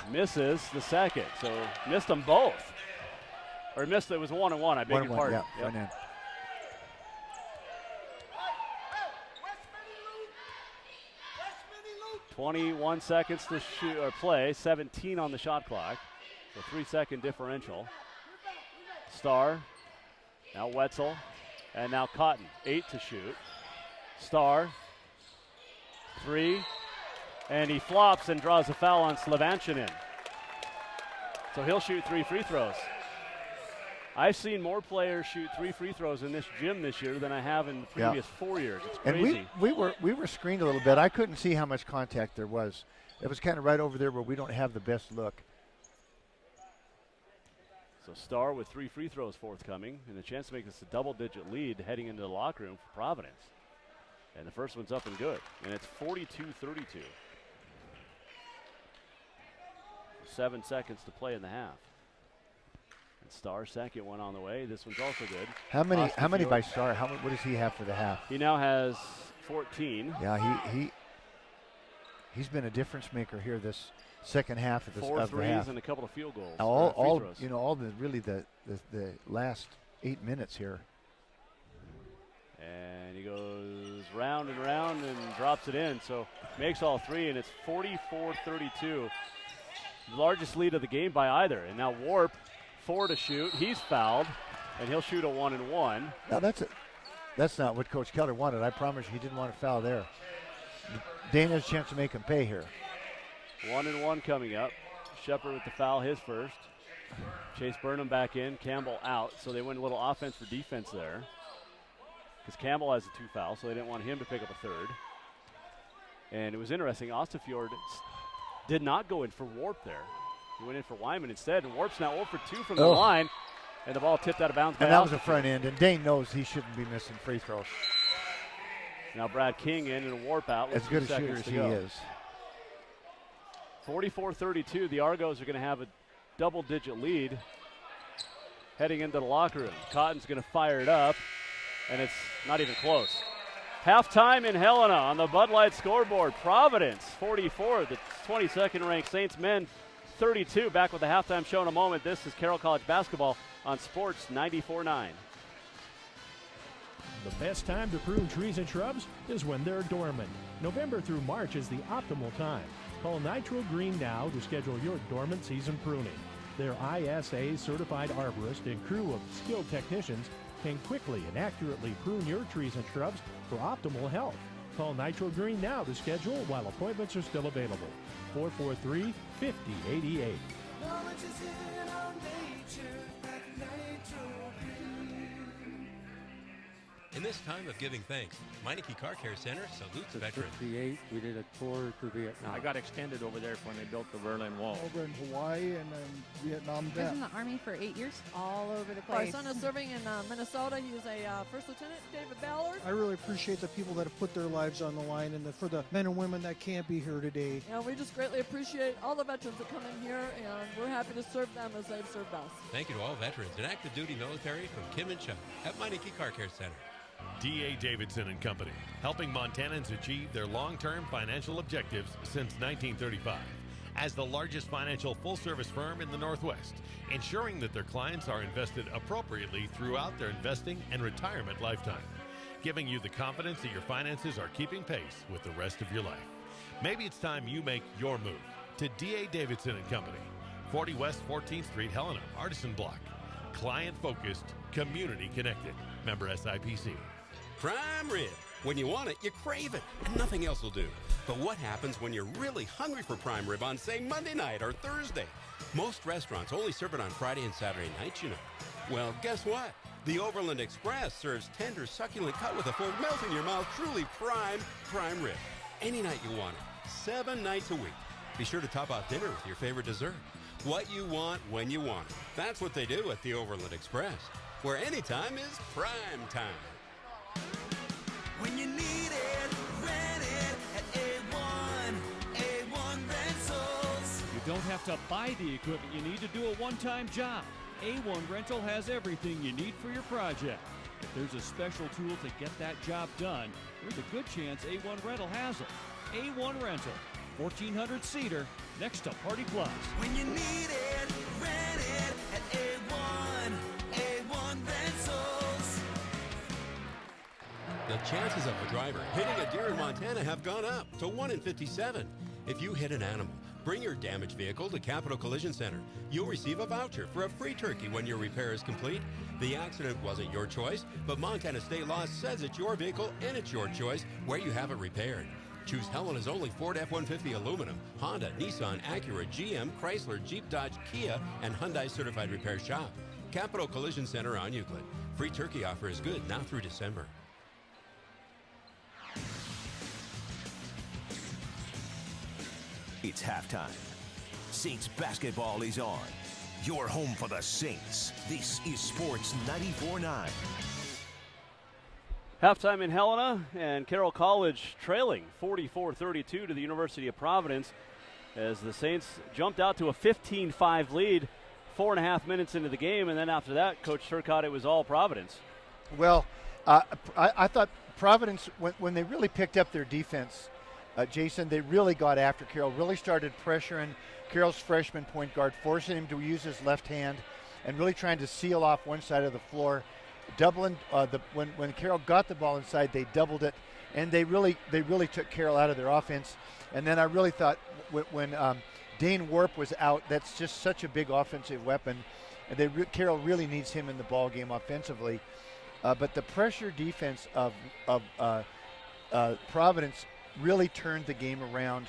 misses the second, so missed them both. Or missed, it was 1-1, I beg your pardon. Yeah, right in. 21 seconds to shoot or play, 17 on the shot clock. So 3-second differential. Starr, now Wetzel, and now Cotton, 8 to shoot. Starr, 3, and he flops and draws a foul on Slavanchinin. So he'll shoot 3 free throws. I've seen more players shoot 3 free throws in this gym this year than I have in the previous 4 years. It's crazy. And we were screened a little bit. I couldn't see how much contact there was. It was kind of right over there where we don't have the best look. So Starr with 3 free throws forthcoming and a chance to make this a double-digit lead heading into the locker room for Providence. And the first one's up and good. And it's 42-32. 7 seconds to play in the half. And Starr's second one on the way. This one's also good. How many by Starr? What does he have for the half? He now has 14. Yeah, he's been a difference maker here this second half of the 4 half. threes and a couple of field goals. All the last 8 minutes here. And he goes round and round and drops it in. So makes all 3, and it's 44-32. The largest lead of the game by either. And now Warp, 4 to shoot. He's fouled, and he'll shoot a 1-and-1. Now that's not what Coach Keller wanted. I promise you he didn't want to foul there. Dane has a chance to make him pay here. 1-1 coming up. Shepard with the foul, his first. Chase Burnham back in, Campbell out, so they went a little offense for defense there. Because Campbell has the 2 fouls, so they didn't want him to pick up a third. And it was interesting, Ostafjord did not go in for Warp there. He went in for Wyman instead, and Warp's now 0 for 2 from the line, and the ball tipped out of bounds by And that was a Ostafjord. front end, and Dane knows he shouldn't be missing free throws. Now Brad King in and a Warp out with As good a 2 shooter seconds as to he go. is. 44-32, the Argos are going to have a double-digit lead heading into the locker room. Cotton's going to fire it up, and it's not even close. Halftime in Helena on the Bud Light scoreboard. Providence 44, the 22nd ranked Saints men 32. Back with the halftime show in a moment. This is Carroll College basketball on Sports 94.9. The best time to prune trees and shrubs is when they're dormant. November through March is the optimal time. Call Nitro Green now to schedule your dormant season pruning. Their ISA certified arborist and crew of skilled technicians can quickly and accurately prune your trees and shrubs for optimal health. Call Nitro Green now to schedule while appointments are still available. 443-5088. In this time of giving thanks, Meineke Car Care Center salutes veterans. 58, we did a tour to Vietnam. I got extended over there when they built the Berlin Wall. Over in Hawaii and then Vietnam I was vet. in the Army for 8 years. All over the place. Our son is serving in Minnesota. He's a first lieutenant, David Ballard. I really appreciate the people that have put their lives on the line and for the men and women that can't be here today. And we just greatly appreciate all the veterans that come in here, and we're happy to serve them as they've served us. Thank you to all veterans and active duty military from Kim and Chuck at Meineke Car Care Center. D.A. Davidson and Company, helping Montanans achieve their long-term financial objectives since 1935. As the largest financial full-service firm in the Northwest, ensuring that their clients are invested appropriately throughout their investing and retirement lifetime, giving you the confidence that your finances are keeping pace with the rest of your life. Maybe it's time you make your move to D.A. Davidson and Company, 40 West 14th Street, Helena, Artisan Block. Client-focused, community-connected. Member SIPC. Prime rib. When you want it, you crave it, and nothing else will do. But what happens when you're really hungry for prime rib on, say, Monday night or Thursday? Most restaurants only serve it on Friday and Saturday nights, you know. Well, guess what? The Overland Express serves tender, succulent cut with a full melt-in-your-mouth, truly prime rib. Any night you want it, 7 nights a week. Be sure to top off dinner with your favorite dessert. What you want, when you want it. That's what they do at the Overland Express, where anytime is prime time. When you need it, rent it at A1 Rentals. You don't have to buy the equipment you need to do a one-time job. A1 Rental has everything you need for your project. If there's a special tool to get that job done, there's a good chance A1 Rental has it. A1 Rental, 1400 Cedar, next to Party Plus. When you need it, rent it at A1 Rentals. The chances of a driver hitting a deer in Montana have gone up to 1 in 57. If you hit an animal, bring your damaged vehicle to Capital Collision Center. You'll receive a voucher for a free turkey when your repair is complete. The accident wasn't your choice, but Montana state law says it's your vehicle and it's your choice where you have it repaired. Choose Helena's only Ford F-150 aluminum, Honda, Nissan, Acura, GM, Chrysler, Jeep, Dodge, Kia, and Hyundai certified repair shop. Capital Collision Center on Euclid. Free turkey offer is good now through December. It's halftime. Saints basketball is on. Your home for the Saints. This is Sports 94.9. Halftime in Helena, and Carroll College trailing 44-32 to the University of Providence as the Saints jumped out to a 15-5 lead 4.5 minutes into the game, and then after that, Coach Turcotte, it was all Providence. Well, I thought Providence, when they really picked up their defense, Jason, they really got after Carroll, really started pressuring Carroll's freshman point guard, forcing him to use his left hand and really trying to seal off one side of the floor. Doubling when Carroll got the ball inside, they doubled it, and they really took Carroll out of their offense. And then I really thought when Dane Warp was out, that's just such a big offensive weapon, and Carroll really needs him in the ball game offensively. But the pressure defense of Providence really turned the game around.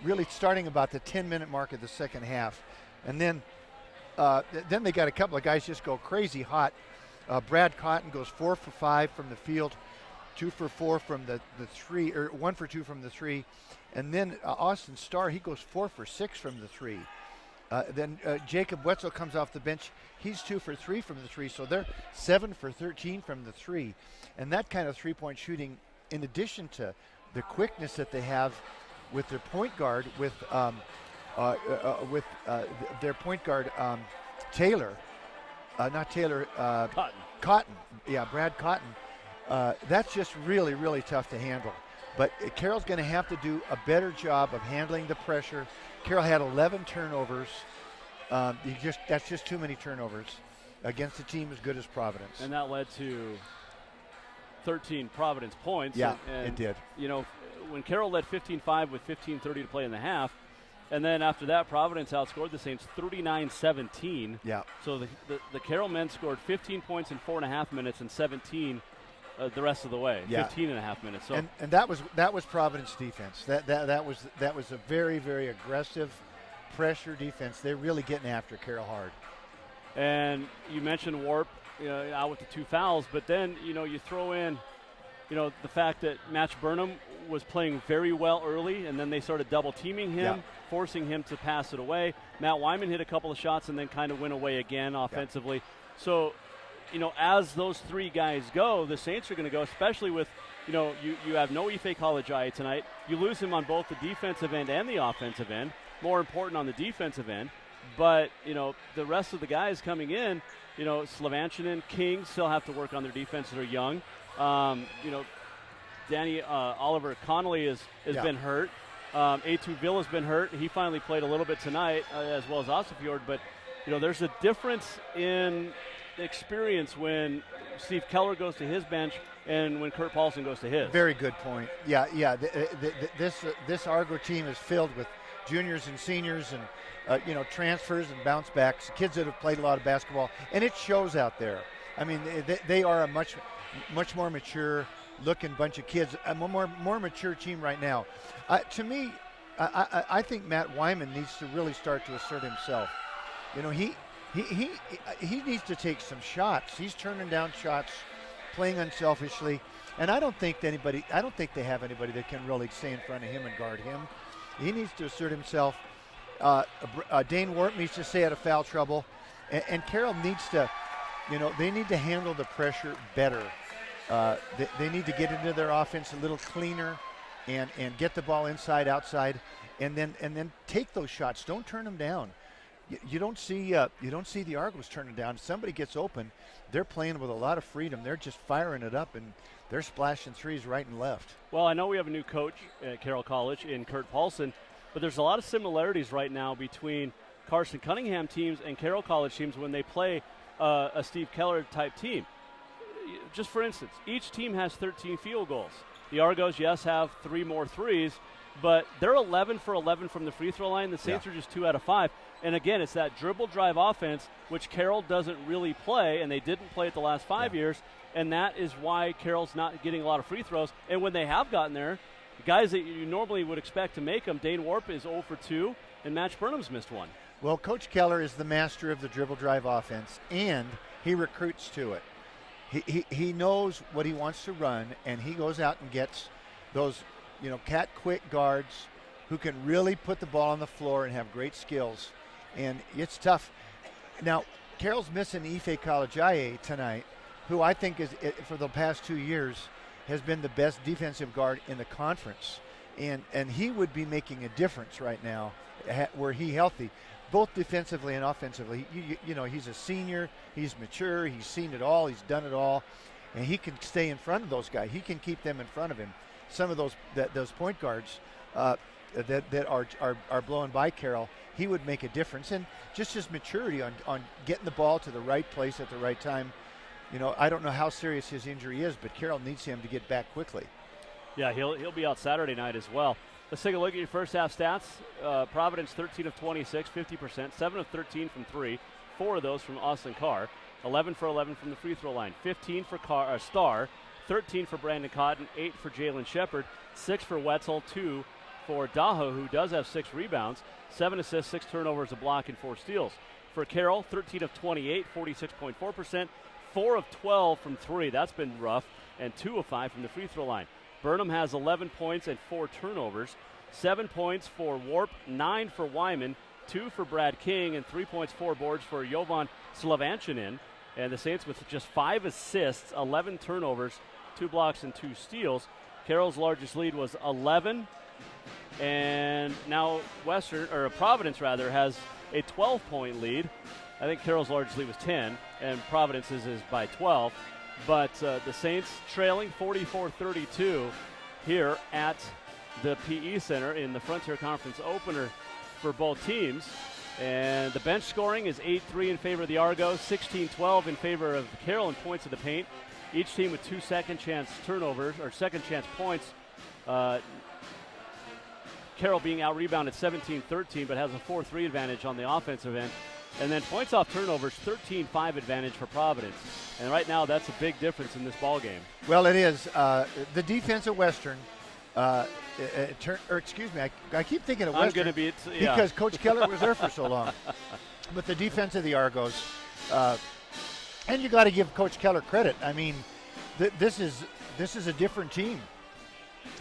really starting about the 10-minute mark of the second half. And then they got a couple of guys just go crazy hot. Brad Cotton goes 4 for 5 from the field, 2 for 4 from the 3, or 1 for 2 from the 3. And then Austin Starr, he goes 4 for 6 from the 3. Then Jacob Wetzel comes off the bench. He's 2 for 3 from the 3, so they're 7 for 13 from the 3. And that kind of three-point shooting, in addition to the quickness that they have with their point guard, with their point guard Taylor, not Taylor, Cotton. Yeah, Brad Cotton. That's just really, really tough to handle. But Carroll's going to have to do a better job of handling the pressure. Carroll had 11 turnovers. That's just too many turnovers against a team as good as Providence. And that led to 13 Providence points. Yeah, and it did. You know, when Carroll led 15-5 with 15:30 to play in the half, and then after that, Providence outscored the Saints 39-17. Yeah. So the Carroll men scored 15 points in 4.5 minutes and 17 the rest of the way. Yeah. 15.5 minutes. So and that was Providence defense. That was a very, very aggressive pressure defense. They're really getting after Carroll hard. And you mentioned Warp out with the 2 fouls, but then you throw in the fact that Match Burnham was playing very well early, and then they started double teaming him, forcing him to pass it away. Matt Wyman hit a couple of shots and then kind of went away again offensively. So, as those 3 guys go, the Saints are going to go, especially with, you have no Ife College-I tonight. You lose him on both the defensive end and the offensive end. More important on the defensive end. But, the rest of the guys coming in, Slavanchinen, King still have to work on their defense. They're young. Danny Oliver Connolly has been hurt. A2 Ville has been hurt. He finally played a little bit tonight, as well as Ossifjord. But, there's a difference in experience when Steve Keller goes to his bench and when Kurt Paulson goes to his. Very good point. Yeah. This Argo team is filled with juniors and seniors and transfers and bounce backs, kids that have played a lot of basketball, and it shows out there. I mean, they are a much more mature looking bunch of kids, a more mature team right now. To me, I think Matt Wyman needs to really start to assert himself. He needs to take some shots. He's turning down shots, playing unselfishly, and I don't think they have anybody that can really stay in front of him and guard him. He needs to assert himself. Dane Warp needs to stay out of foul trouble, and Carroll needs to, they need to handle the pressure better. They need to get into their offense a little cleaner, and get the ball inside, outside, and then take those shots. Don't turn them down. You don't see the Argos turning down. If somebody gets open, they're playing with a lot of freedom. They're just firing it up, and they're splashing threes right and left. Well, I know we have a new coach at Carroll College in Kurt Paulson, but there's a lot of similarities right now between Carson Cunningham teams and Carroll College teams when they play a Steve Keller type team. Just for instance, each team has 13 field goals. The Argos, yes, have 3 more threes, but they're 11 for 11 from the free throw line. The Saints are just 2 out of 5. And again, it's that dribble drive offense, which Carroll doesn't really play, and they didn't play it the last 5 years. And that is why Carroll's not getting a lot of free throws. And when they have gotten there, the guys that you normally would expect to make them, Dane Warp is 0 for 2, and Match Burnham's missed 1. Well, Coach Keller is the master of the dribble drive offense, and he recruits to it. He knows what he wants to run, and he goes out and gets those, cat quick guards who can really put the ball on the floor and have great skills. And it's tough. Now, Carroll's missing Ife College-I tonight, who I think is, for the past 2 years, has been the best defensive guard in the conference. And he would be making a difference right now were he healthy, both defensively and offensively. He's a senior, he's mature, he's seen it all, he's done it all, and he can stay in front of those guys. He can keep them in front of him. Some of those point guards that are blowing by Carroll, he would make a difference. And just his maturity on getting the ball to the right place at the right time. I don't know how serious his injury is, but Carroll needs him to get back quickly. Yeah, he'll be out Saturday night as well. Let's take a look at your first half stats. Providence 13 of 26, 50%, 7 of 13 from 3, 4 of those from Austin Carr, 11 for 11 from the free throw line, 15 for Starr, 13 for Brandon Cotton, 8 for Jalen Shepard, 6 for Wetzel, 2 for Daho, who does have 6 rebounds, 7 assists, 6 turnovers, a block, and 4 steals. For Carroll, 13 of 28, 46.4%, 4 of 12 from 3. That's been rough, and 2 of 5 from the free throw line. Burnham has 11 points and 4 turnovers, 7 points for Warp, 9 for Wyman, 2 for Brad King, and 3 points, 4 boards for Jovan Slavanchinin. And the Saints with just 5 assists, 11 turnovers, 2 blocks, and 2 steals. Carroll's largest lead was 11, and now Providence has a 12-point lead. I think Carroll's largest lead was 10, and Providence's is by 12. But the Saints trailing 44-32 here at the PE Center in the Frontier Conference opener for both teams. And the bench scoring is 8-3 in favor of the Argos, 16-12 in favor of Carroll in points of the paint. Each team with 2 second-chance turnovers, or second-chance points. Carroll being out-rebounded 17-13, but has a 4-3 advantage on the offensive end. And then points off turnovers, 13-5 advantage for Providence. And right now, that's a big difference in this ball game. Well, it is. The defense at Western, I keep thinking of Western because Coach Keller was there for so long. But the defense of the Argos, and you got to give Coach Keller credit. I mean, this is a different team.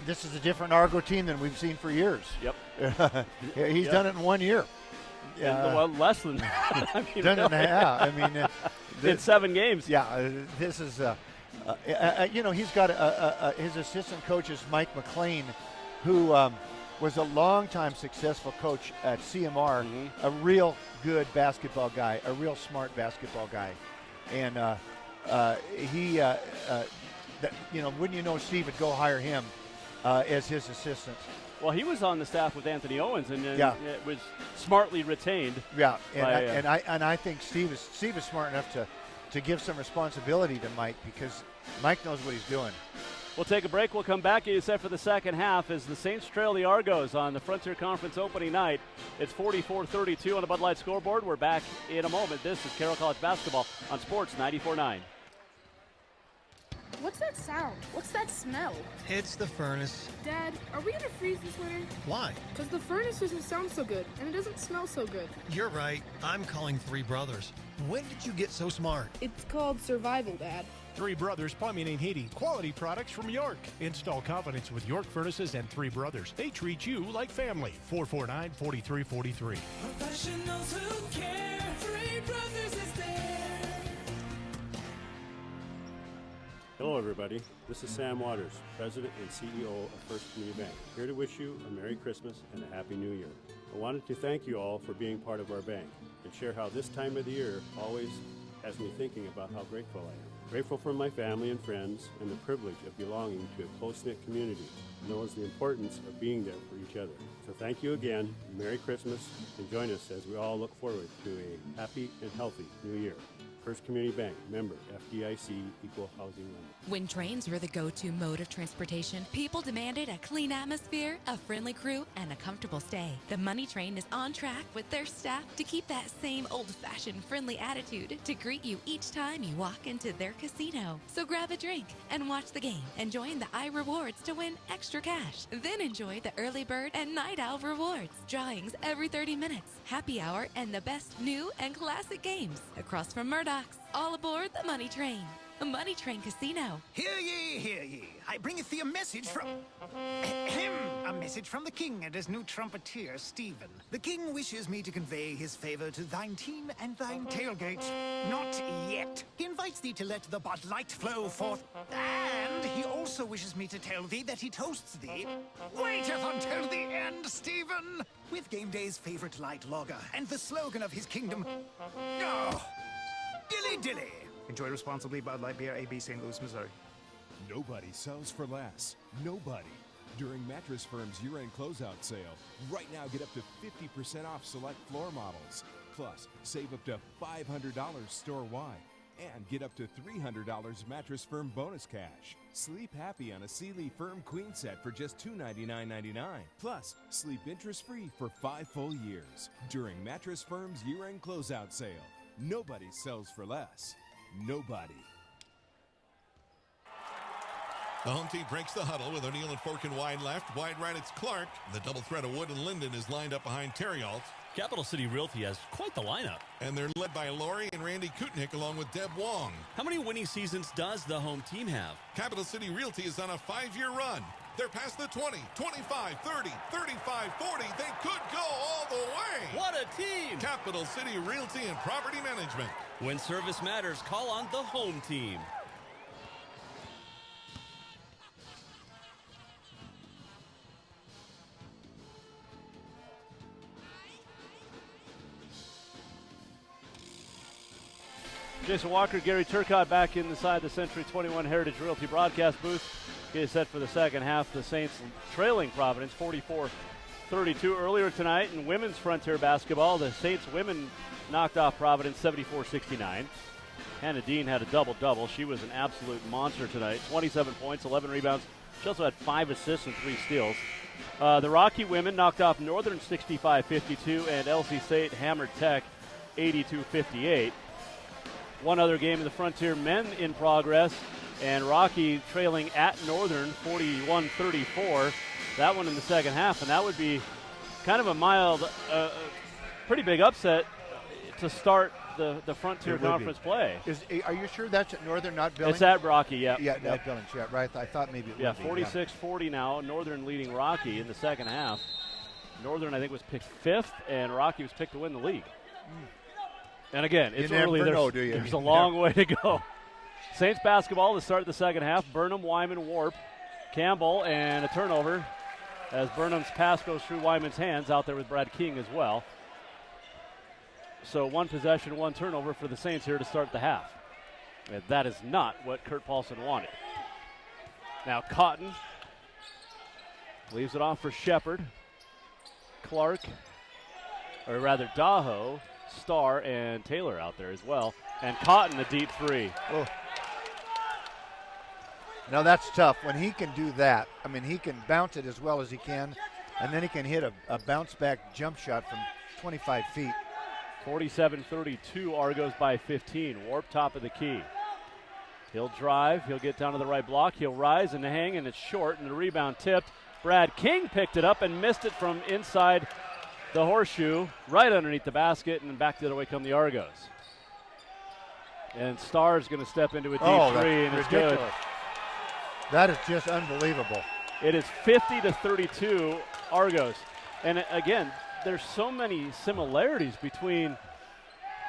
This is a different Argo team than we've seen for years. Yep. He's done it in 1 year. Well, less than that. I mean, done it, I mean, in 7 games. Yeah, this is, he's got his assistant coach is Mike McLean, who was a longtime successful coach at CMR, a real good basketball guy, a real smart basketball guy. And wouldn't you know, Steve would go hire him as his assistant. Well, he was on the staff with Anthony Owens, and it was smartly retained. Yeah, and I think Steve is smart enough to give some responsibility to Mike, because Mike knows what he's doing. We'll take a break. We'll come back, get you set for the second half as the Saints trail the Argos on the Frontier Conference opening night. It's 44-32 on the Bud Light scoreboard. We're back in a moment. This is Carroll College basketball on Sports 94.9. What's that sound? What's that smell? It's the furnace. Dad, are we gonna freeze this winter? Why? Because the furnace doesn't sound so good, and it doesn't smell so good. You're right. I'm calling Three Brothers. When did you get so smart? It's called survival, Dad. Three Brothers Plumbing and Heating. Quality products from York. Install confidence with York Furnaces and Three Brothers. They treat you like family. 449-4343. Professionals who care. Three Brothers is there. Hello, everybody. This is Sam Waters, President and CEO of First Community Bank, here to wish you a Merry Christmas and a Happy New Year. I wanted to thank you all for being part of our bank and share how this time of the year always has me thinking about how grateful I am. Grateful for my family and friends and the privilege of belonging to a close-knit community that knows the importance of being there for each other. So thank you again, Merry Christmas, and join us as we all look forward to a happy and healthy New Year. First Community Bank, member FDIC, equal housing lender. When trains were the go-to mode of transportation, people demanded a clean atmosphere, a friendly crew, and a comfortable stay. The Money Train is on track with their staff to keep that same old-fashioned friendly attitude to greet you each time you walk into their casino. So grab a drink and watch the game and join the iRewards to win extra cash. Then enjoy the early bird and night owl rewards, drawings every 30 minutes, happy hour, and the best new and classic games across from Murdoch's. All aboard the Money Train. The Money Train Casino. Hear ye, hear ye. I bringeth thee a message from... a message from the king and his new trumpeter, Stephen. The king wishes me to convey his favor to thine team and thine tailgate. Not yet. He invites thee to let the Bud Light flow forth. And he also wishes me to tell thee that he toasts thee. Waiteth until the end, Stephen! With game day's favorite light lager and the slogan of his kingdom... Oh, dilly dilly. Enjoy responsibly. Bud Light Beer, AB, St. Louis, Missouri. Nobody sells for less. Nobody. During Mattress Firm's year-end closeout sale, right now get up to 50% off select floor models. Plus, save up to $500 store-wide. And get up to $300 Mattress Firm bonus cash. Sleep happy on a Sealy Firm Queen set for just $299.99. Plus, sleep interest-free for 5 full years. During Mattress Firm's year-end closeout sale. Nobody sells for less. Nobody. The home team breaks the huddle with O'Neill and Forkin wide left. Wide right, it's Clark. The double threat of Wood and Linden is lined up behind Terryalt. Capital City Realty has quite the lineup. And they're led by Lori and Randy Kutnick along with Deb Wong. How many winning seasons does the home team have? Capital City Realty is on a 5-year run. They're past the 20, 25, 30, 35, 40. They could go all the way. What a team! Capital City Realty and Property Management. When service matters, call on the home team. Jason Walker, Gary Turcotte back inside the Century 21 Heritage Realty broadcast booth. Get set for the second half. The Saints trailing Providence 44-32 earlier tonight in women's Frontier basketball. The Saints women knocked off Providence 74-69. Hannah Dean had a double-double. She was an absolute monster tonight. 27 points, 11 rebounds. She also had 5 assists and 3 steals. The Rocky women knocked off Northern 65-52, and LC State hammered Tech 82-58. One other game of the Frontier men in progress, and Rocky trailing at Northern 41-34. That one in the second half, and that would be kind of a mild, pretty big upset to start the Frontier Conference play. Are you sure that's at Northern, not Billings? It's at Rocky, yeah. Yeah, not Billings, yeah, right. I thought maybe it would be. 46-40 now. Northern leading Rocky in the second half. Northern, I think, was picked 5th, and Rocky was picked to win the league. And again, it's early. There's a long way to go. Saints basketball to start the second half. Burnham, Wyman, Warp, Campbell, and a turnover as Burnham's pass goes through Wyman's hands out there with Brad King as well. So 1 possession, 1 turnover for the Saints here to start the half. And that is not what Kurt Paulson wanted. Now Cotton leaves it off for Shepard. Clark, or rather Daho, Starr, and Taylor out there as well. And Cotton, a deep 3. Oh. Now that's tough. When he can do that, I mean, he can bounce it as well as he can, and then he can hit a bounce-back jump shot from 25 feet. 47-32, Argos by 15. Warp top of the key. He'll drive. He'll get down to the right block. He'll rise and hang, and it's short, and the rebound tipped. Brad King picked it up and missed it from inside the horseshoe, right underneath the basket, and back the other way come the Argos. And Starr's going to step into a deep 3, and it's good. That is just unbelievable. It is 50-32 Argos. And again, there's so many similarities between,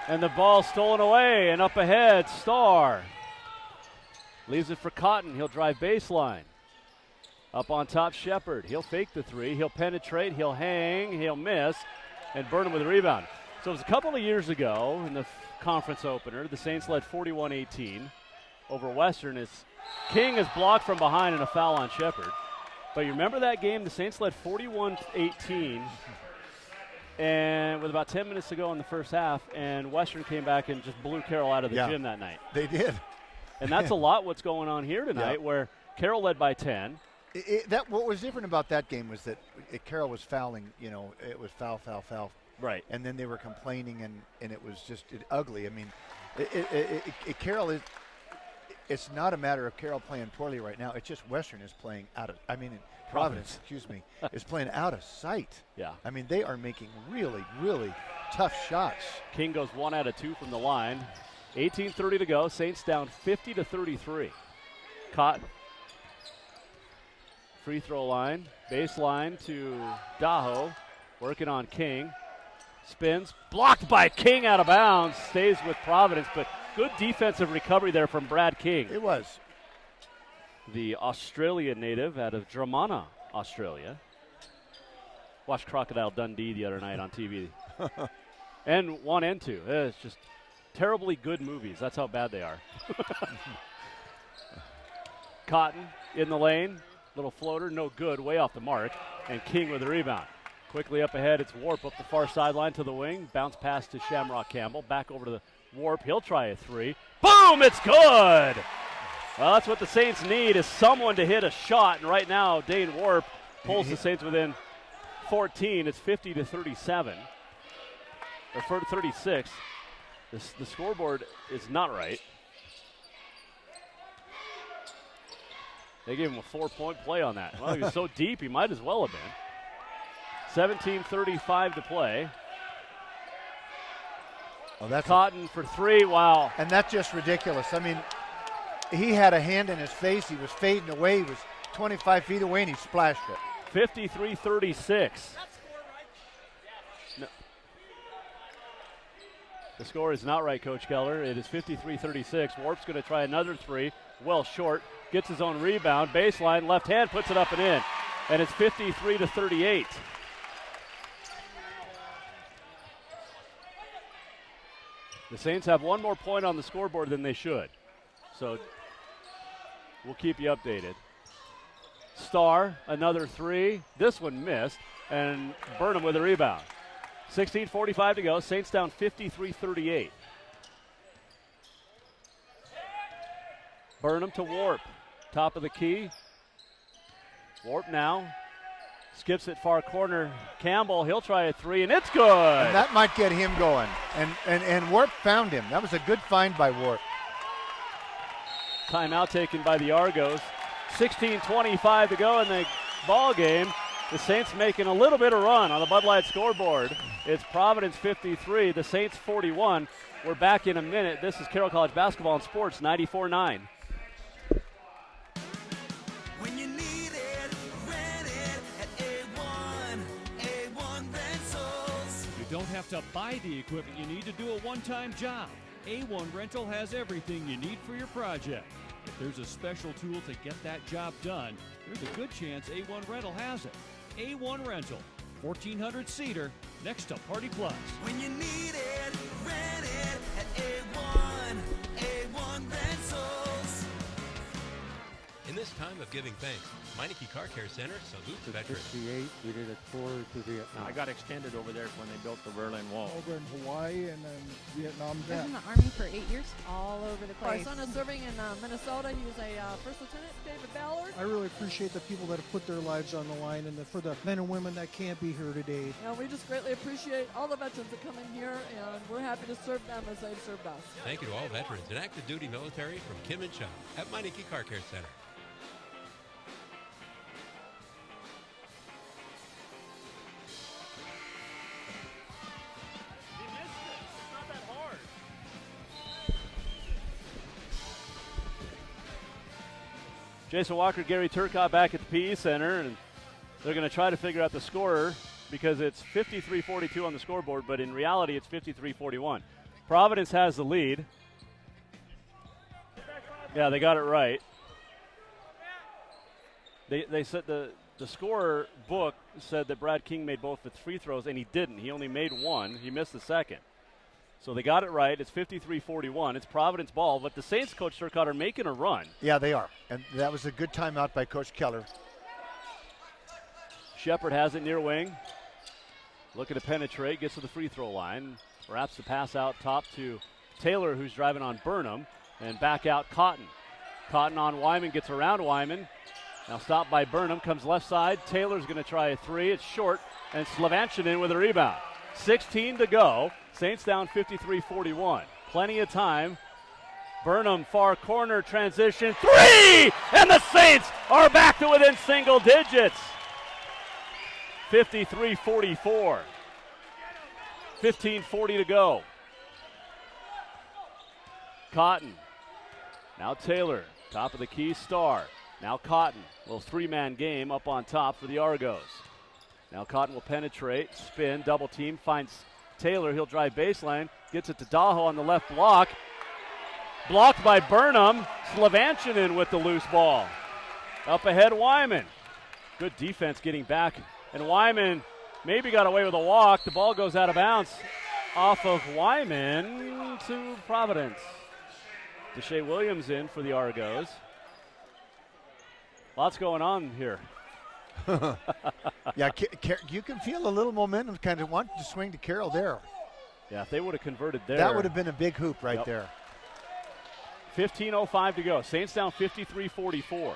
and the ball stolen away and up ahead, Starr. Leaves it for Cotton. He'll drive baseline. Up on top, Shepard. He'll fake the 3. He'll penetrate. He'll hang. He'll miss. And Burnham with a rebound. So it was a couple of years ago in the conference opener. The Saints led 41-18 over Western. As King is blocked from behind and a foul on Shepard. But you remember that game? The Saints led 41-18. And with about 10 minutes to go in the first half, and Western came back and just blew Carroll out of the gym that night. They did. And that's a lot what's going on here tonight, where Carroll led by 10. What was different about that game was that Carroll was fouling, it was foul. Right. And then they were complaining, and it was just ugly. I mean, Carroll is, it's not a matter of Carroll playing poorly right now. It's just Western is playing Providence, is playing out of sight. Yeah. I mean, they are making really, really tough shots. King goes 1 out of 2 from the line. 18:30 to go. Saints down 50-33. Cotton. Free throw line. Baseline to Daho. Working on King. Spins. Blocked by King out of bounds. Stays with Providence, but good defensive recovery there from Brad King. It was. The Australian native out of Dramana, Australia. Watched Crocodile Dundee the other night on TV. And 1 and 2. It's just terribly good movies. That's how bad they are. Cotton in the lane. Little floater, no good, way off the mark. And King with the rebound. Quickly up ahead, it's Warp up the far sideline to the wing. Bounce pass to Shamrock Campbell. Back over to the Warp. He'll try a 3. Boom! It's good! Well, that's what the Saints need, is someone to hit a shot. And right now, Dane Warp pulls the Saints within 14. It's 50-37. Or 36. The scoreboard is not right. They gave him a 4-point play on that. Well, he was so deep, he might as well have been. 17:35 to play. Oh, that's Cotton for three. Wow. And that's just ridiculous. I mean, he had a hand in his face. He was fading away. He was 25 feet away, and he splashed it. 53-36. No. The score is not right, Coach Keller. It is 53-36. Warp's going to try another three. Well short. Gets his own rebound. Baseline, left hand, puts it up and in. And it's 53-38. The Saints have one more point on the scoreboard than they should. So we'll keep you updated. Starr, another three. This one missed. And Burnham with a rebound. 16:45 to go. Saints down 53-38. Burnham to Warp. Top of the key. Warp now. Skips it far corner. Campbell, he'll try a three, and it's good. And that might get him going. And Warp found him. That was a good find by Warp. Timeout taken by the Argos. 16:25 to go in the ball game. The Saints making a little bit of run on the Bud Light scoreboard. It's Providence 53, the Saints 41. We're back in a minute. This is Carroll College Basketball and Sports 94.9. When you need it, rent it at A1 Rentals. You don't have to buy the equipment you need to do a one-time job. A1 Rental has everything you need for your project. If there's a special tool to get that job done, there's a good chance A1 Rental has it. A1 Rental, 1400 Cedar, next to Party Plus. When you need it, rent it at A1 Rentals. In this time of giving thanks, Meineke Car Care Center salutes veterans. 68, we did a tour to Vietnam. I got extended over there when they built the Berlin Wall. Over in Hawaii and then Vietnam. I was in the Army for 8 years, all over the My place. son is serving in Minnesota. He was a first lieutenant, David Ballard. I really appreciate the people that have put their lives on the line and for the men and women that can't be here today. And we just greatly appreciate all the veterans that come in here, and we're happy to serve them as they've served us. Thank you to all veterans and active duty military from Kim and Chuck at Meineke Car Care Center. Jason Walker, Gary Turcotte back at the PE Center, and they're going to try to figure out the scorer because it's 53-42 on the scoreboard, but in reality it's 53-41. Providence has the lead. Yeah, they got it right. They said the scorer book said that Brad King made both the free throws, and he didn't. He only made one. He missed the second. So they got it right. It's 53-41. It's Providence ball, but the Saints, Coach Turcotte, are making a run. Yeah, they are. And that was a good timeout by Coach Keller. Shepard has it near wing. Looking to penetrate, gets to the free throw line. Wraps the pass out top to Taylor, who's driving on Burnham. And back out Cotton. Cotton on Wyman, gets around Wyman. Now stopped by Burnham, comes left side. Taylor's going to try a three. It's short, and Slavanchin with a rebound. 16 to go. Saints down 53-41. Plenty of time. Burnham, far corner, transition, three! And the Saints are back to within single digits. 53-44. 15:40 to go. Cotton. Now Taylor, top of the key, Starr. Now Cotton, little three-man game up on top for the Argos. Now Cotton will penetrate, spin, double team, finds Taylor. He'll drive baseline, gets it to Daho on the left block. Blocked by Burnham. Slavanchin with the loose ball. Up ahead, Wyman. Good defense getting back. And Wyman maybe got away with a walk. The ball goes out of bounds off of Wyman to Providence. Deshae Williams in for the Argos. Lots going on here. Yeah, you can feel a little momentum kind of wanting to swing to Carroll there. Yeah, if they would have converted there. That would have been a big hoop right there. 15:05 to go. Saints down 53-44.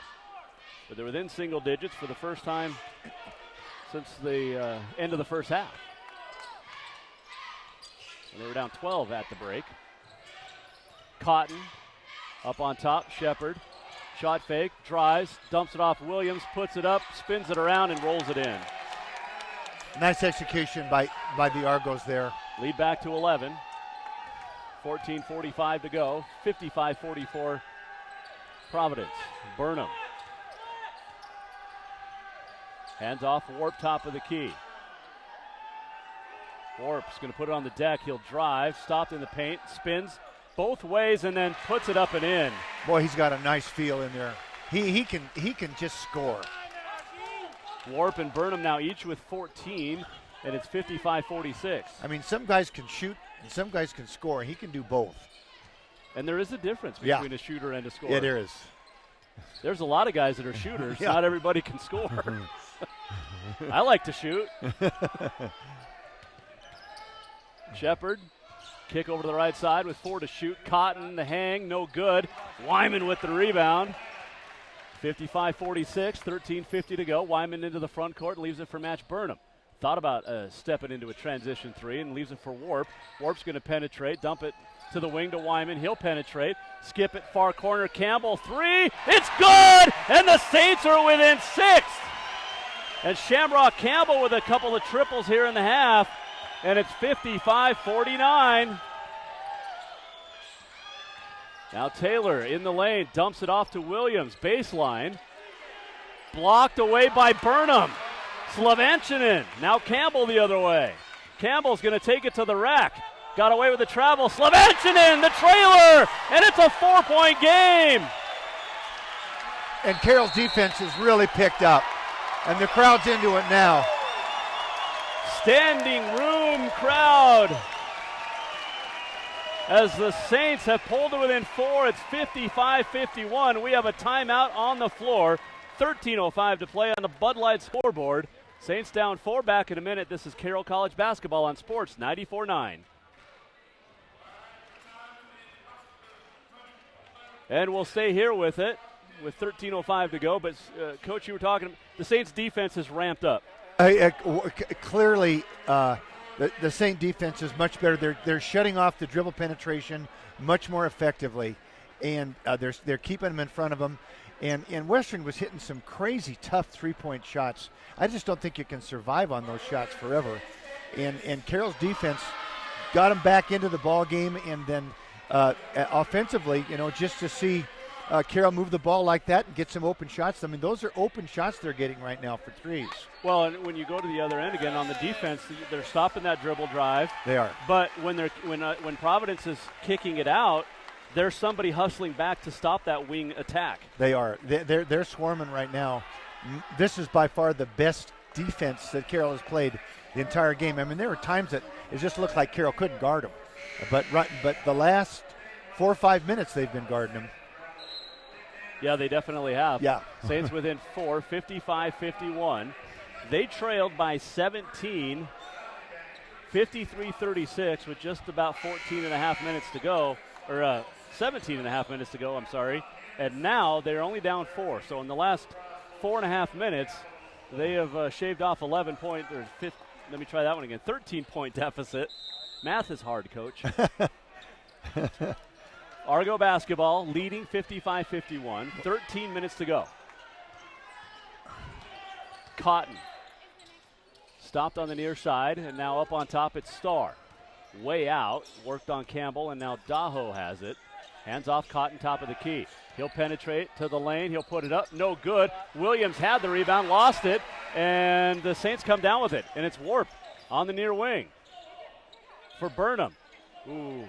But they're within single digits for the first time since the end of the first half. And they were down 12 at the break. Cotton up on top, Shepard. Shot fake, drives, dumps it off Williams, puts it up, spins it around, and rolls it in. Nice execution by the Argos there. Lead back to 11. 14:45 to go. 55-44 Providence. Burnham. Hands off Warp, top of the key. Warp's going to put it on the deck. He'll drive, stopped in the paint, spins both ways, and then puts it up and in. Boy, he's got a nice feel in there. He can just score. Warp and Burnham now each with 14, and it's 55-46. I mean, some guys can shoot and some guys can score. He can do both. And there is a difference between a shooter and a scorer. Yeah, there is. There's a lot of guys that are shooters. Yeah. Not everybody can score. I like to shoot. Shepard, kick over to the right side with 4 to shoot. Cotton, the hang, no good. Wyman with the rebound. 55-46, 13:50 to go. Wyman into the front court, leaves it for Match Burnham. Thought about stepping into a transition 3 and leaves it for Warp. Warp's going to penetrate, dump it to the wing to Wyman. He'll penetrate, skip it far corner. Campbell 3, it's good! And the Saints are within 6. And Shamrock Campbell with a couple of triples here in the half. And it's 55-49. Now Taylor in the lane, dumps it off to Williams. Baseline. Blocked away by Burnham. Slavanchinin. Now Campbell the other way. Campbell's going to take it to the rack. Got away with the travel. Slavanchinin, the trailer. And it's a 4-point game. And Carroll's defense has really picked up. And the crowd's into it now. Standing room crowd as the Saints have pulled it within 4. It's 55-51. We have a timeout on the floor. 13:05 to play on the Bud Light scoreboard. Saints down 4. Back in a minute. This is Carroll College basketball on Sports 94.9. And we'll stay here with it with 13:05 to go. But, Coach, you were talking, the Saints defense has ramped up. Clearly, the Saint defense is much better. They're shutting off the dribble penetration much more effectively, and they're keeping them in front of them. And Western was hitting some crazy tough 3-point shots. I just don't think you can survive on those shots forever. And Carroll's defense got them back into the ball game, and then offensively, just to see Carroll move the ball like that and get some open shots. I mean, those are open shots they're getting right now for threes. Well, and when you go to the other end again on the defense, they're stopping that dribble drive. They are. But when Providence is kicking it out, there's somebody hustling back to stop that wing attack. They are. They're swarming right now. This is by far the best defense that Carroll has played the entire game. I mean, there were times that it just looked like Carroll couldn't guard them. But the last 4 or 5 minutes they've been guarding them. Yeah, they definitely have. Yeah. Saints within 4, 55-51. They trailed by 17, 53-36 with just about 14 and a half minutes to go, or 17 and a half minutes to go, I'm sorry. And now they're only down 4. So in the last 4.5 minutes, they have shaved off 11-point, or 13-point deficit. Math is hard, Coach. Argo basketball leading 55-51, 13 minutes to go. Cotton stopped on the near side, and now up on top it's Starr. Way out, worked on Campbell, and now Daho has it. Hands off Cotton, top of the key. He'll penetrate to the lane, he'll put it up, no good. Williams had the rebound, lost it, and the Saints come down with it, and it's Warp on the near wing for Burnham. Ooh.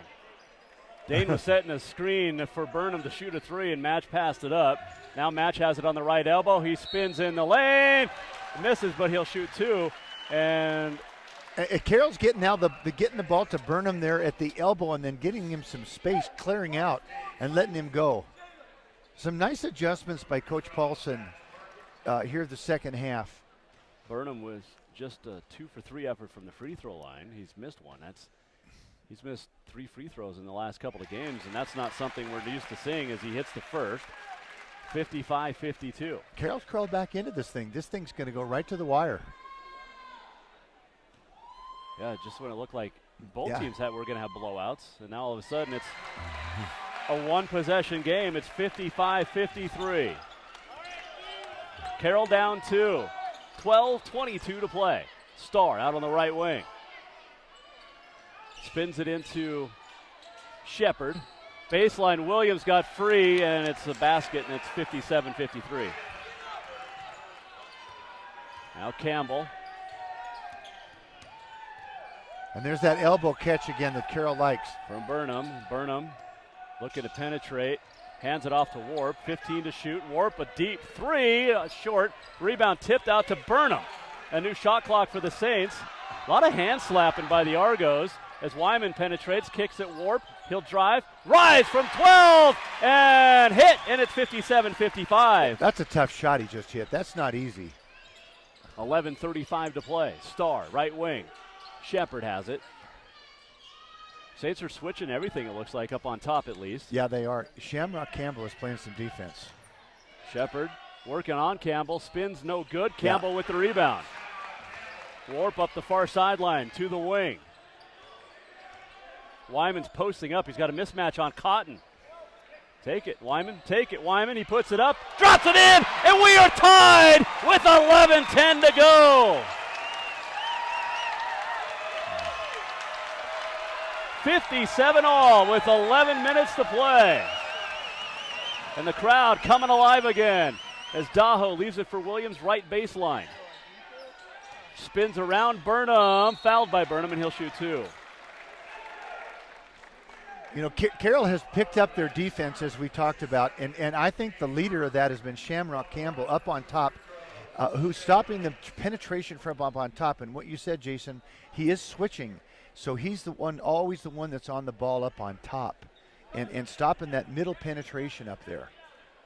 Dane was setting a screen for Burnham to shoot a 3, and Match passed it up. Now Match has it on the right elbow. He spins in the lane. Misses, but he'll shoot 2. And Carroll's getting getting the ball to Burnham there at the elbow and then getting him some space, clearing out, and letting him go. Some nice adjustments by Coach Paulson here the second half. Burnham was just a 2-for-3 effort from the free throw line. He's missed one. He's missed 3 free throws in the last couple of games, and that's not something we're used to seeing as he hits the first. 55-52. Carroll's crawled back into this thing. This thing's going to go right to the wire. Yeah, just when it looked like both teams were going to have blowouts, and now all of a sudden it's a one-possession game. It's 55-53. Carroll down 2. 12:22 to play. Starr out on the right wing. Spins it into Shepard. Baseline, Williams got free, and it's a basket, and it's 57-53. Now Campbell. And there's that elbow catch again that Carroll likes. From Burnham. Burnham looking to penetrate. Hands it off to Warp. 15 to shoot. Warp, a deep three. Short. Rebound tipped out to Burnham. A new shot clock for the Saints. A lot of hand slapping by the Argos as Wyman penetrates. Kicks at Warp. He'll drive. Rise from 12. And hit. And it's 57-55. That's a tough shot he just hit. That's not easy. 11:35 to play. Starr, right wing. Shepard has it. Saints are switching everything, it looks like, up on top at least. Yeah, they are. Shamrock Campbell is playing some defense. Shepard working on Campbell. Spins no good. Campbell with the rebound. Warp up the far sideline to the wing. Wyman's posting up. He's got a mismatch on Cotton. Take it, Wyman. Take it, Wyman. He puts it up. Drops it in. And we are tied with 11:10 to go. 57 all with 11 minutes to play. And the crowd coming alive again as Daho leaves it for Williams, right baseline. Spins around Burnham, fouled by Burnham, and he'll shoot 2. You know, Carroll has picked up their defense, as we talked about, and I think the leader of that has been Shamrock Campbell up on top, who's stopping the penetration from up on top. And what you said, Jason, he is switching. So he's the one, always the one that's on the ball up on top and stopping that middle penetration up there.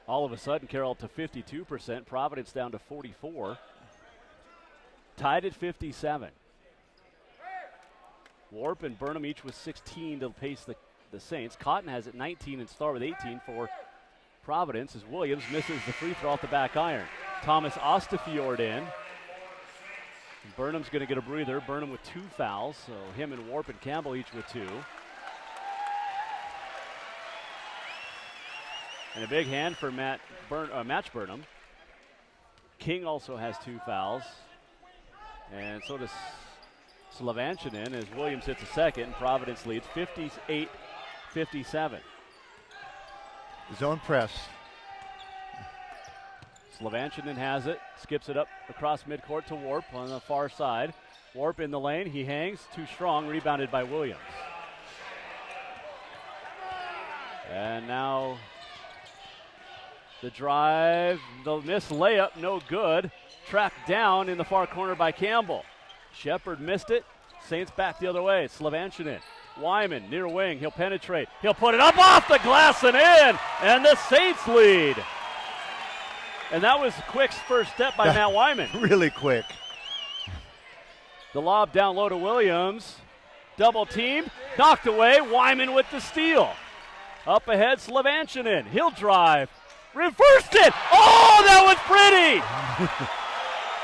All of a sudden, Carroll up to 52%. Providence down to 44. Tied at 57. Warp and Burnham each with 16 to pace the Saints. Cotton has it 19 and Starr with 18 for Providence as Williams misses the free throw off the back iron. Thomas Ostafjord in. Burnham's going to get a breather. Burnham with 2 fouls, so him and Warp and Campbell each with 2. And a big hand for Match Burnham. King also has 2 fouls. And so does Slavanchanin as Williams hits a second. And Providence leads 58-57. Zone press. Slavanchanin has it, skips it up across midcourt to Warp on the far side. Warp in the lane, he hangs, too strong, rebounded by Williams. And now the drive, the missed layup, no good. Tracked down in the far corner by Campbell. Shepard missed it, Saints back the other way. Slavanchanin, Wyman near wing, he'll penetrate. He'll put it up off the glass and in, and the Saints lead. And that was Quick's first step by Matt Wyman. Really quick. The lob down low to Williams. Double team, knocked away. Wyman with the steal. Up ahead, Slavanchanin. He'll drive. Reversed it. Oh, that was pretty.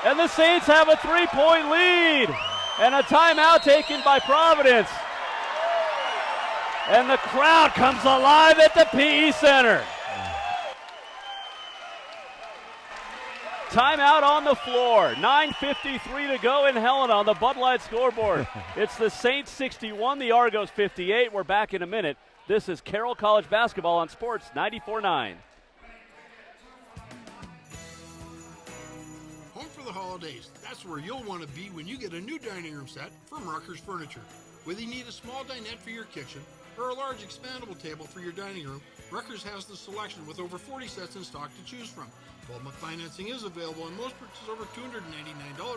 And the Saints have a 3-point lead. And a timeout taken by Providence. And the crowd comes alive at the PE Center. Timeout on the floor. 9:53 to go in Helena on the Bud Light scoreboard. It's the Saints 61, the Argos 58. We're back in a minute. This is Carroll College basketball on Sports 94.9. Home for the holidays. That's where you'll want to be when you get a new dining room set from Rucker's Furniture. Whether you need a small dinette for your kitchen or a large expandable table for your dining room, Rucker's has the selection with over 40 sets in stock to choose from. 12-month financing is available and most purchases over $299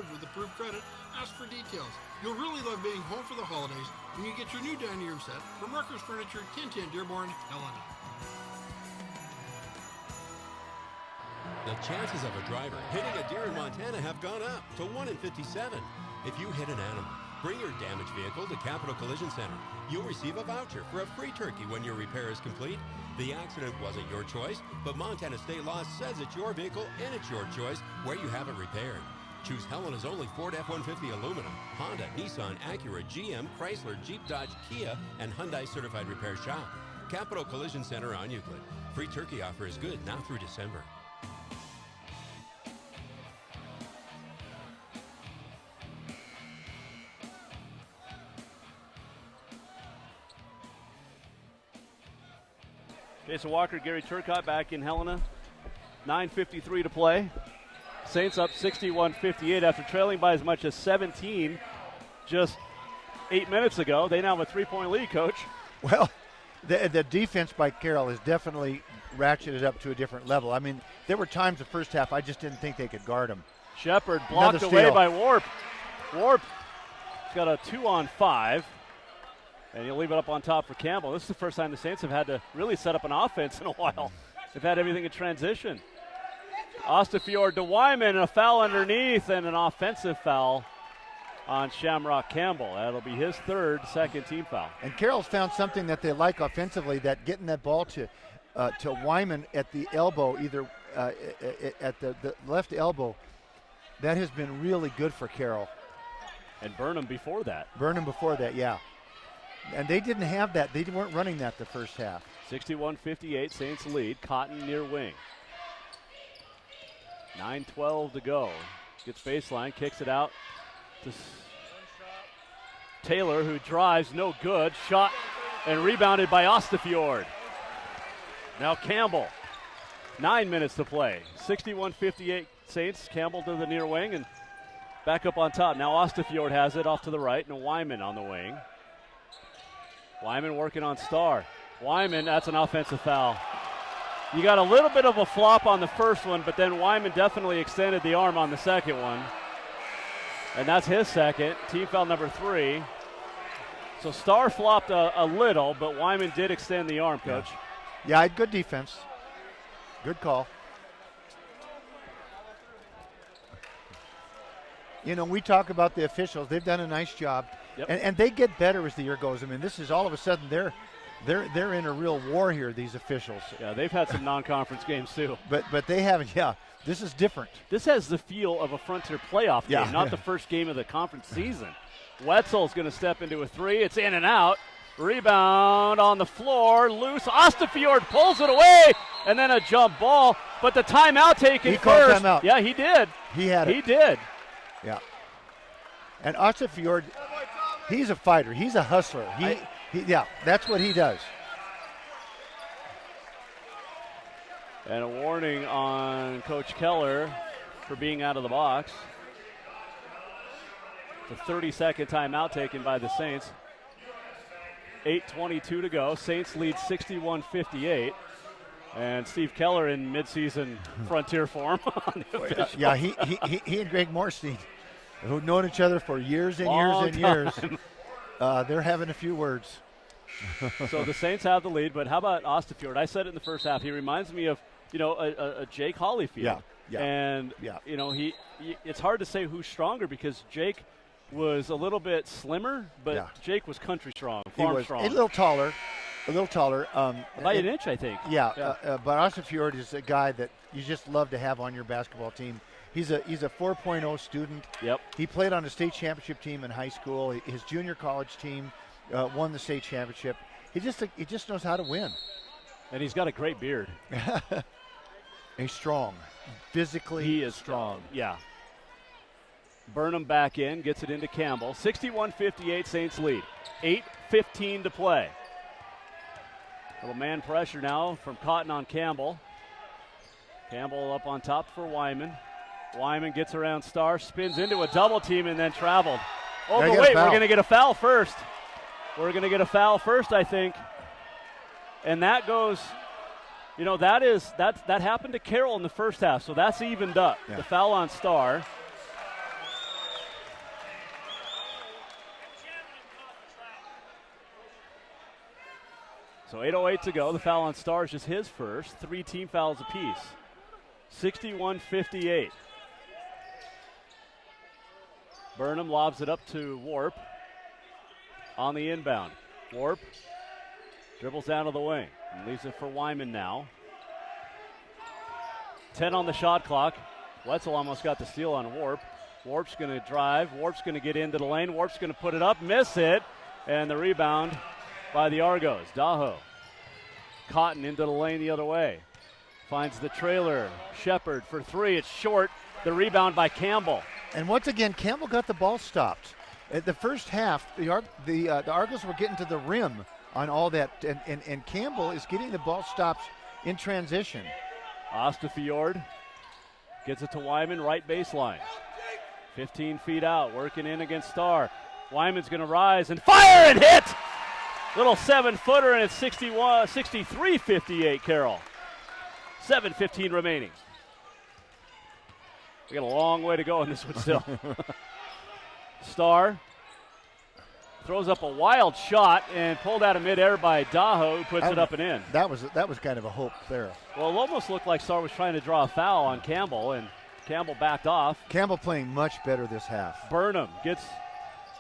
with approved credit. Ask for details. You'll really love being home for the holidays when you get your new dining room set from Rucker's Furniture, 1010 Dearborn, Helena. The chances of a driver hitting a deer in Montana have gone up to 1 in 57. If you hit an animal, bring your damaged vehicle to Capital Collision Center. You'll receive a voucher for a free turkey when your repair is complete. The accident wasn't your choice, but Montana state law says it's your vehicle and it's your choice where you have it repaired. Choose Helena's only Ford F-150 aluminum, Honda, Nissan, Acura, GM, Chrysler, Jeep, Dodge, Kia, and Hyundai certified repair shop. Capital Collision Center on Euclid. Free turkey offer is good now through December. Jason Walker, Gary Turcotte back in Helena. 9:53 to play. Saints up 61-58 after trailing by as much as 17 just 8 minutes ago. They now have a 3-point lead, Coach. Well, the defense by Carroll has definitely ratcheted up to a different level. I mean, there were times the first half I just didn't think they could guard him. Shepard blocked away by Warp. Warp's got a 2-on-5. And you'll leave it up on top for Campbell. This is the first time the Saints have had to really set up an offense in a while. They've had everything in transition. Ostafjord to Wyman, a foul underneath, and an offensive foul on Shamrock Campbell. That'll be his second team foul. And Carroll's found something that they like offensively, that getting that ball to Wyman at the elbow, either at the left elbow, that has been really good for Carroll. And Burnham before that. Yeah. And they didn't have that. They weren't running that the first half. 61-58, Saints lead. Cotton near wing. 9:12 to go. Gets baseline, kicks it out to Taylor, who drives, no good. Shot and rebounded by Ostafjord. Now Campbell. 9 minutes to play. 61-58 Saints. Campbell to the near wing and back up on top. Now Ostafjord has it off to the right, and Wyman on the wing. Wyman working on Starr. Wyman, that's an offensive foul. You got a little bit of a flop on the first one, but then Wyman definitely extended the arm on the second one. And that's his second, team foul number 3. So Starr flopped a little, but Wyman did extend the arm, Coach. Yeah, good defense. Good call. You know, we talk about the officials. They've done a nice job. Yep. And they get better as the year goes. I mean, this is all of a sudden they're in a real war here, these officials. Yeah, they've had some non-conference games too. But they haven't, this is different. This has the feel of a Frontier playoff game, not the first game of the conference season. Wetzel's going to step into a 3. It's in and out. Rebound on the floor, loose. Ostafjord pulls it away, and then a jump ball. But the timeout taken first. He called timeout. Yeah, he did. He had it. He did. Yeah. And Ostafjord, he's a fighter. He's a hustler. Yeah, that's what he does. And a warning on Coach Keller for being out of the box. It's a 30-second timeout taken by the Saints. 8:22 to go. Saints lead 61-58. And Steve Keller in midseason Frontier form. Yeah, he and Greg Morstein, who've known each other for years and Long years time. and years. They're having a few words. So the Saints have the lead, but how about Ostafjord? I said it in the first half. He reminds me of, a Jake Hollyfield. Yeah. And, he it's hard to say who's stronger because Jake was a little bit slimmer, but Jake was country strong, farm strong. A little taller. By an inch, I think. But Ostafjord is a guy that you just love to have on your basketball team. He's a 4.0 student. Yep. He played on the state championship team in high school. His junior college team won the state championship. He just knows how to win. And he's got a great beard. He's strong. Physically, he is strong. Yeah. Burnham back in, gets it into Campbell. 61-58 Saints lead. 8:15 to play. Little man pressure now from Cotton on Campbell. Campbell up on top for Wyman. Wyman gets around Starr, spins into a double team, and then traveled. Oh, but wait, we're going to get a foul first. I think. And that goes, that happened to Carroll in the first half, so that's evened up. Yeah. The foul on Starr. So 8:08 to go. The foul on Starr is just his first. 3 team fouls apiece. 61-58. Burnham lobs it up to Warp on the inbound. Warp dribbles down to the wing and leaves it for Wyman now. 10 on the shot clock. Wetzel almost got the steal on Warp. Warp's going to drive. Warp's going to get into the lane. Warp's going to put it up, miss it, and the rebound by the Argos. Daho Cotton into the lane the other way. Finds the trailer. Shepard for three. It's short. The rebound by Campbell. And once again, Campbell got the ball stopped. At the first half, the Argos were getting to the rim on all that, and Campbell is getting the ball stopped in transition. Ostafiord gets it to Wyman, right baseline. 15 feet out, working in against Starr. Wyman's going to rise and fire and hit! Little 7-footer, and it's 63-58, Carroll. 7:15 remaining. We got a long way to go in this one still. Starr throws up a wild shot and pulled out of midair by Daho, who puts it up and in. That was kind of a hope there. Well, it almost looked like Starr was trying to draw a foul on Campbell, and Campbell backed off. Campbell playing much better this half. Burnham gets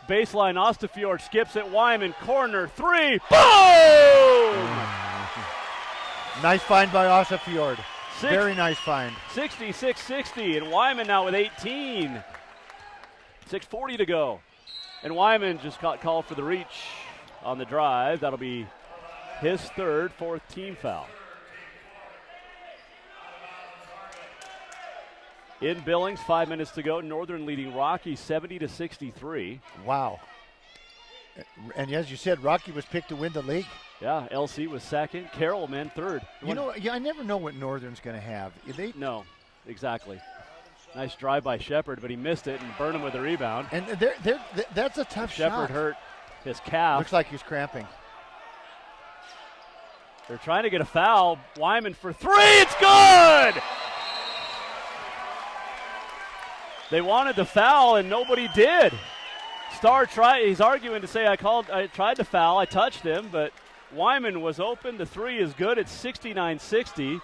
baseline. Ostafiord skips it. Wyman, corner, three. Boom! Nice find by Ostafiord. Very nice find. 66-60, and Wyman now with 18. 6:40 to go. And Wyman just got called for the reach on the drive. That'll be his fourth team foul. In Billings, 5 minutes to go. Northern leading Rocky 70-63. Wow. And as you said, Rocky was picked to win the league. Yeah, LC was second. Carroll, man, third. I never know what Northern's going to have. No, exactly. Nice drive by Shepard, but he missed it, and Burnham with the rebound. And that's a tough shot. Shepard hurt his calf. Looks like he's cramping. They're trying to get a foul. Wyman for three. It's good! They wanted the foul, and nobody did. Starr he's arguing to say I tried to foul, I touched him, but Wyman was open. The three is good. It's 69-60.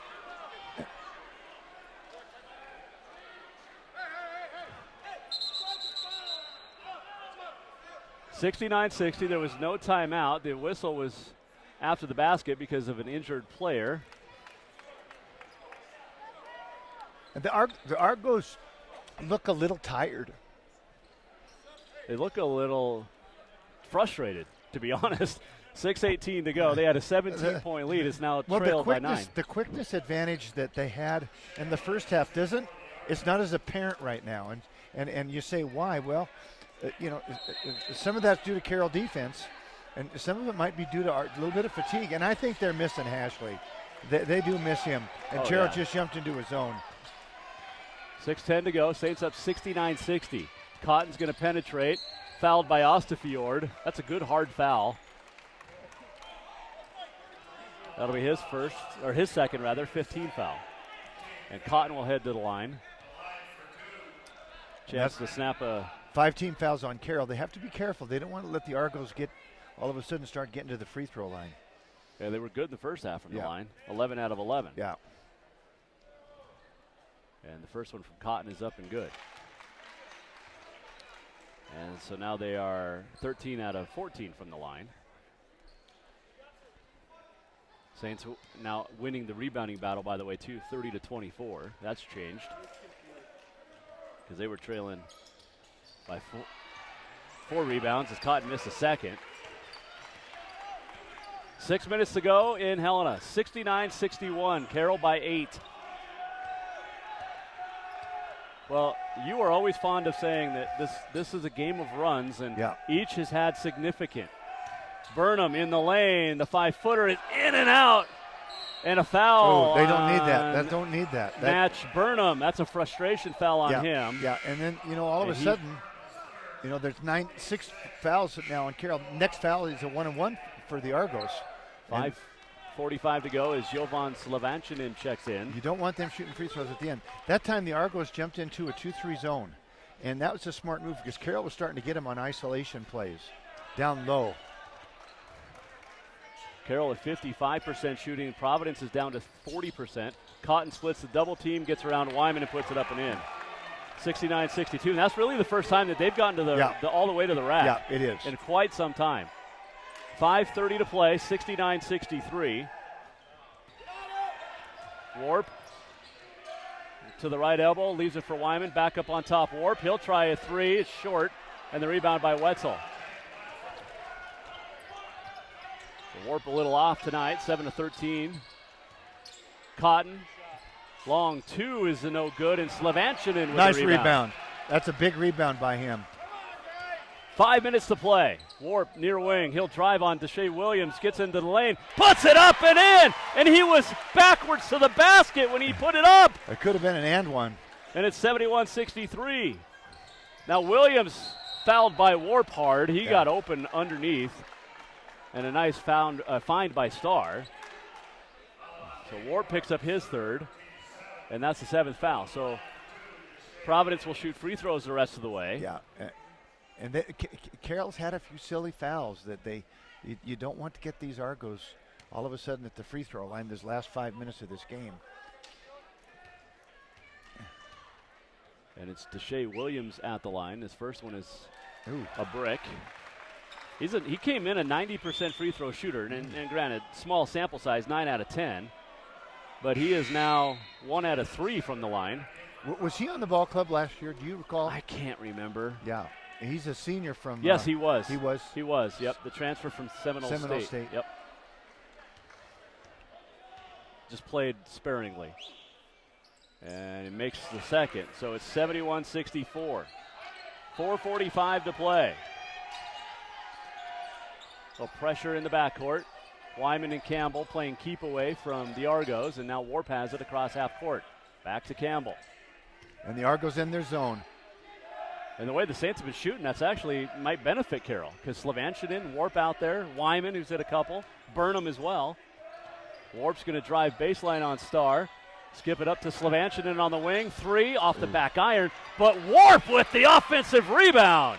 There was no timeout. The whistle was after the basket because of an injured player. And the Argos look a little tired. They look a little frustrated, to be honest. 6:18 to go. They had a 17-point lead. It's now trailed by 9. The quickness advantage that they had in the first half it's not as apparent right now. And you say, why? Well, some of that's due to Carroll defense, and some of it might be due to a little bit of fatigue. And I think they're missing Hashley. They do miss him. And Gerald just jumped into his zone. 6:10 to go. Saints up 69-60. Cotton's going to penetrate. Fouled by Ostafiord. That's a good hard foul. That'll be his second, 15 foul. And Cotton will head to the line. Chance to snap a 5 team fouls on Carroll. They have to be careful. They don't want to let the Argos all of a sudden start getting to the free throw line. Yeah, they were good in the first half from the line. 11 out of 11. Yeah. And the first one from Cotton is up and good. And so now they are 13 out of 14 from the line. Saints now winning the rebounding battle, by the way, too, 30-24. That's changed because they were trailing by four rebounds as Cotton missed a second. 6 minutes to go in Helena. 69-61. Carroll by 8. Well, you are always fond of saying that this is a game of runs, and each has had significant. Burnham in the lane, the 5-footer is in and out, and a foul. Oh, they don't need that. They don't need that. Match Burnham. That's a frustration foul on him. Yeah, and then all of a sudden, there's 6 fouls now on Carroll. Next foul is a 1-on-1 for the Argos. 5:45 to go as Jovan Slavanchinin checks in. You don't want them shooting free throws at the end. That time the Argos jumped into a 2-3 zone, and that was a smart move because Carroll was starting to get him on isolation plays down low. Carroll at 55% shooting. Providence is down to 40%. Cotton splits the double team, gets around Wyman and puts it up and in. 69-62, and that's really the first time that they've gotten to all the way to the rack. Yeah, it is. In quite some time. 5:30 to play, 69-63. Warp to the right elbow, leaves it for Wyman. Back up on top, Warp. He'll try a three. It's short, and the rebound by Wetzel. Warp a little off tonight, 7-13. Cotton, long two is a no good, and Slavanchinin with nice a rebound. That's a big rebound by him. 5 minutes to play. Warp near wing. He'll drive on Deshae Williams, gets into the lane, puts it up and in, and he was backwards to the basket when he put it up. It could have been an and one. And it's 71-63. Now Williams fouled by Warp hard. He got open underneath, and a nice find by Starr. So Warp picks up his third, and that's the 7th foul. So Providence will shoot free throws the rest of the way. Yeah. And Carroll's had a few silly fouls that you don't want to get these Argos all of a sudden at the free throw line this last 5 minutes of this game. And it's Deshae Williams at the line. His first one is a brick. He came in a 90% free throw shooter, and granted, small sample size, 9 out of 10. But he is now 1 out of 3 from the line. Was he on the ball club last year? Do you recall? I can't remember. Yeah. He's a senior from. Yes, he was. He was. Yep. The transfer from Seminole State. Yep. Just played sparingly. And he makes the second. So it's 71-64. 4:45 to play. So pressure in the backcourt. Wyman and Campbell playing keep away from the Argos, and now Warp has it across half court. Back to Campbell. And the Argos in their zone. And the way the Saints have been shooting, that's actually might benefit Carroll, because Slavanchinin, Warp out there, Wyman, who's hit a couple, Burnham as well. Warp's going to drive baseline on Starr. Skip it up to Slavanchinin on the wing. 3 off the back iron, but Warp with the offensive rebound.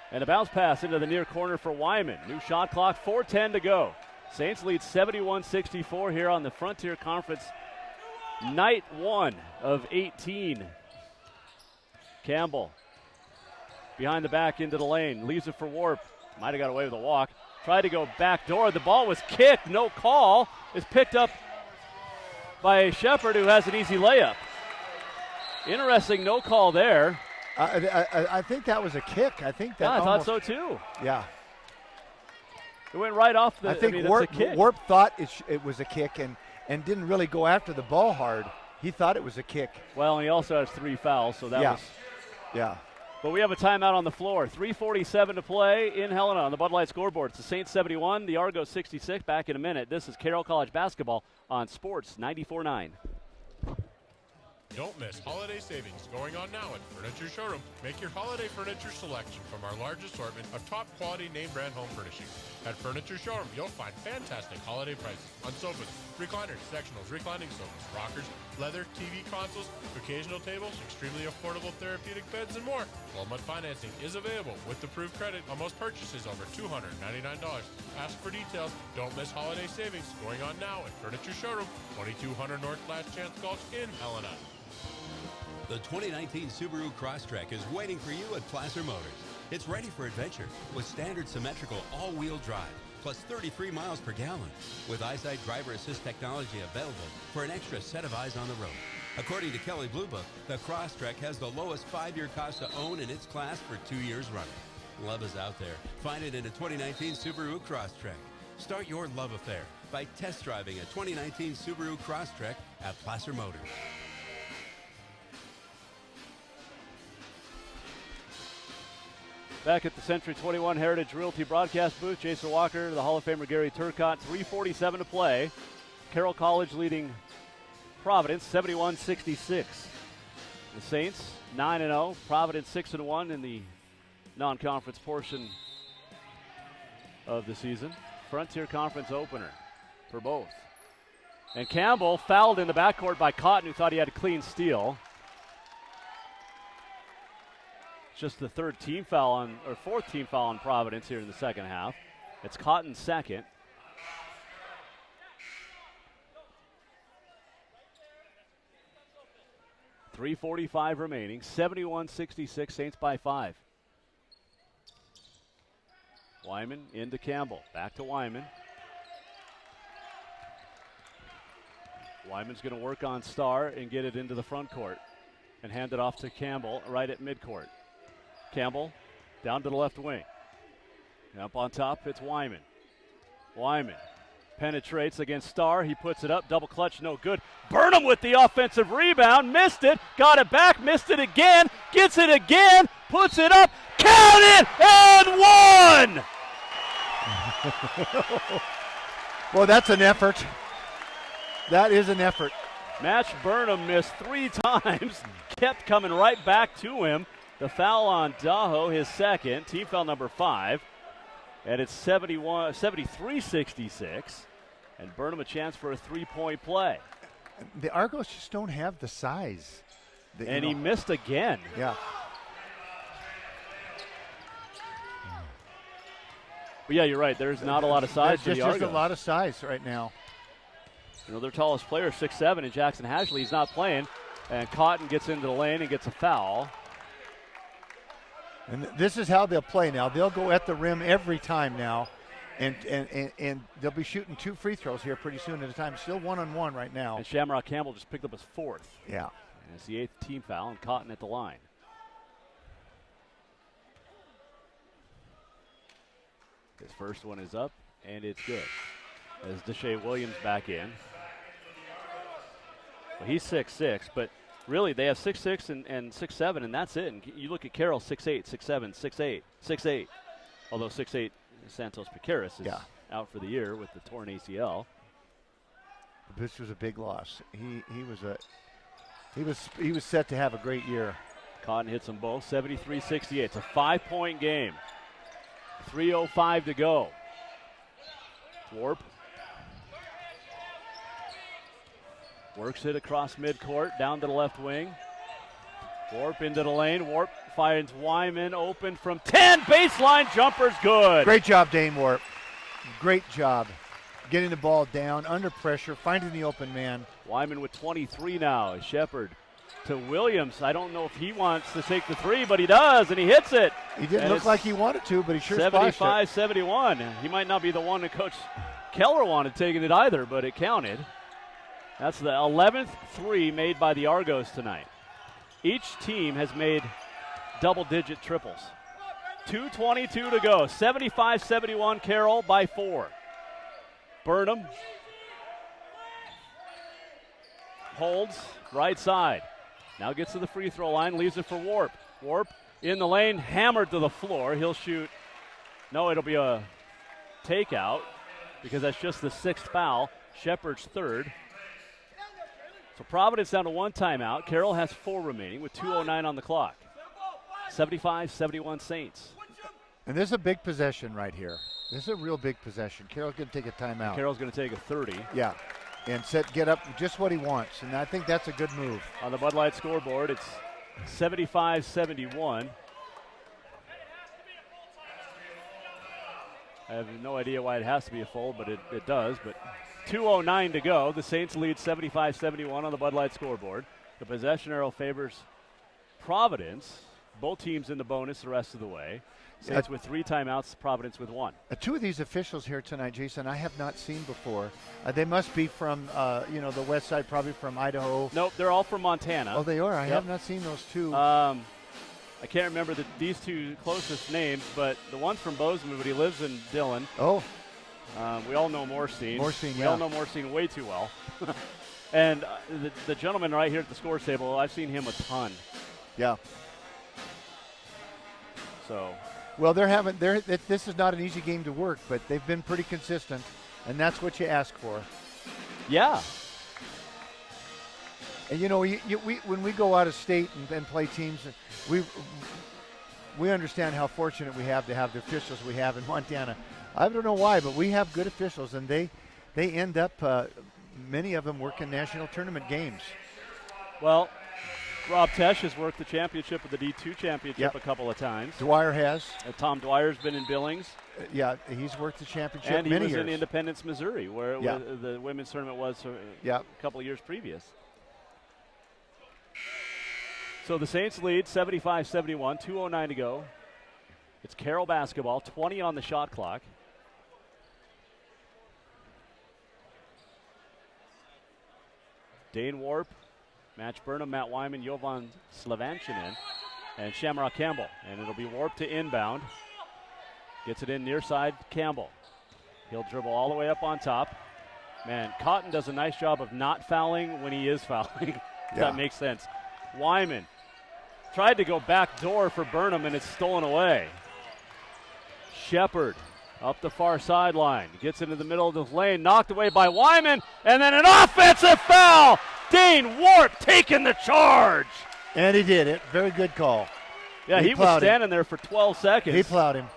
And a bounce pass into the near corner for Wyman. New shot clock, 4:10 to go. Saints lead 71-64 here on the Frontier Conference night 1 of 18. Campbell behind the back into the lane. Leaves it for Warp. Might have got away with a walk. Tried to go back door. The ball was kicked. No call. It's picked up by Shepard, who has an easy layup. Interesting no call there. I think that was a kick. I think that. Yeah, I thought so too. Yeah. It went right off the. I think Warp thought it was a kick and didn't really go after the ball hard. He thought it was a kick. Well, and he also has 3 fouls, so that was. Yeah. But we have a timeout on the floor. 3:47 to play in Helena on the Bud Light scoreboard. It's the Saints 71, the Argos 66. Back in a minute. This is Carroll College basketball on Sports 94.9. Don't miss holiday savings going on now at Furniture Showroom. Make your holiday furniture selection from our large assortment of top quality name brand home furnishings. At Furniture Showroom, you'll find fantastic holiday prices on sofas, recliners, sectionals, reclining sofas, rockers, leather, TV consoles, occasional tables, extremely affordable therapeutic beds, and more. 12-month financing is available with approved credit on most purchases over $299. Ask for details. Don't miss holiday savings going on now at Furniture Showroom, 2200 North Last Chance Gulch in Helena. The 2019 Subaru Crosstrek is waiting for you at Placer Motors. It's ready for adventure with standard symmetrical all-wheel drive, plus 33 miles per gallon, with EyeSight driver assist technology available for an extra set of eyes on the road. According to Kelley Blue Book, the Crosstrek has the lowest 5-year cost to own in its class for 2 years running. Love is out there. Find it in a 2019 Subaru Crosstrek. Start your love affair by test driving a 2019 Subaru Crosstrek at Placer Motors. Back at the Century 21 Heritage Realty broadcast booth, Jason Walker, the Hall of Famer Gary Turcotte, 3:47 to play. Carroll College leading Providence 71-66. The Saints 9-0, Providence 6-1 in the non-conference portion of the season. Frontier Conference opener for both. And Campbell fouled in the backcourt by Cotton, who thought he had a clean steal. Just the fourth team foul on Providence here in the second half. It's Cotton's second. .345 remaining. 71-66, Saints by 5. Wyman into Campbell. Back to Wyman. Wyman's going to work on Starr and get it into the front court and hand it off to Campbell right at midcourt. Campbell down to the left wing. Up on top, it's Wyman. Wyman penetrates against Starr. He puts it up. Double clutch, no good. Burnham with the offensive rebound. Missed it. Got it back. Missed it again. Gets it again. Puts it up. Count it! And one! Well, that's an effort. That is an effort. Match Burnham missed 3 times. Kept coming right back to him. The foul on Daho, his second. Team foul number 5. And it's 73-66. And Burnham a chance for a 3-point play. The Argos just don't have the size. And he missed again. Yeah. But yeah, you're right. There's not a lot of size for the Argos. There's a lot of size right now. You know, their tallest player is 6'7", and Jackson Hashley. He's not playing. And Cotton gets into the lane and gets a foul. And this is how they'll play now. They'll go at the rim every time now. And they'll be shooting 2 free throws here pretty soon at a time. Still 1-on-1 right now. And Shamrock Campbell just picked up his 4th. Yeah. And it's the 8th team foul, and Cotton at the line. His first one is up, and it's good. As Deshae Williams back in. Well, he's 6'6", but really they have 6'6" and 6'7", and that's it. And you look at Carroll, 6'8", 6'7", 6'8", 6'8". Although 6'8", Santos Picaris is out for the year with the torn ACL. This was a big loss. He was set to have a great year. Cotton hits them both, 73-68. It's a 5-point game. 3:05 to go. Warp works it across midcourt, down to the left wing. Warp into the lane. Warp finds Wyman open from 10. Baseline jumper's good. Great job, Dane Warp. Great job. Getting the ball down, under pressure, finding the open man. Wyman with 23 now. Shepard to Williams. I don't know if he wants to take the 3, but he does, and he hits it. He didn't look like he wanted to, but he sure splashed it. 75-71. He might not be the one that Coach Keller wanted taking it either, but it counted. That's the 11th 3 made by the Argos tonight. Each team has made double-digit triples. 2:22 to go. 75-71 Carroll by 4. Burnham holds right side. Now gets to the free throw line, leaves it for Warp. Warp in the lane, hammered to the floor. He'll shoot. No, it'll be a takeout because that's just the 6th foul. Shepard's 3rd. So Providence down to 1 timeout. Carroll has 4 remaining with 2:09 on the clock. 75-71 Saints. And this is a big possession right here. This is a real big possession. Carroll's going to take a timeout. Carroll's going to take a 30. Yeah. And get up just what he wants. And I think that's a good move. On the Bud Light scoreboard, it's 75-71. I have no idea why it has to be a foul, but it does. But 2:09 to go. The Saints lead 75-71 on the Bud Light scoreboard. The possession arrow favors Providence. Both teams in the bonus the rest of the way. Saints with 3 timeouts, Providence with 1. 2 of these officials here tonight, Jason, I have not seen before. They must be from, the west side, probably from Idaho. Nope, they're all from Montana. Oh, they are? I have not seen those 2. I can't remember these 2 closest names, but the one's from Bozeman, but he lives in Dillon. Oh. We all know Morstein. We all know Morstein way too well. And the gentleman right here at the scores table, I've seen him a ton. Yeah. So. Well, this is not an easy game to work, but they've been pretty consistent, and that's what you ask for. Yeah. And when we go out of state and play teams, we understand how fortunate we have to have the officials we have in Montana. I don't know why, but we have good officials, and they end up many of them work in national tournament games. Well, Rob Tesh has worked the championship with the D2 championship a couple of times. Dwyer has. Tom Dwyer's been in Billings. Yeah, he's worked the championship and many he was years. in Independence, Missouri, where the women's tournament was a couple of years previous. So the Saints lead 75-71, 2:09 to go. It's Carroll basketball, 20 on the shot clock. Dane Warp, Match Burnham, Matt Wyman, Jovan Slavanchinin, and Shamrock Campbell. And it'll be Warp to inbound. Gets it in near side, Campbell. He'll dribble all the way up on top. Man, Cotton does a nice job of not fouling when he is fouling. If that makes sense. Wyman tried to go back door for Burnham, and it's stolen away. Shepard up the far sideline. Gets into the middle of the lane. Knocked away by Wyman. And then an offensive foul. Dane Warp taking the charge. And he did it. Very good call. Yeah, he was standing there for 12 seconds. He plowed him.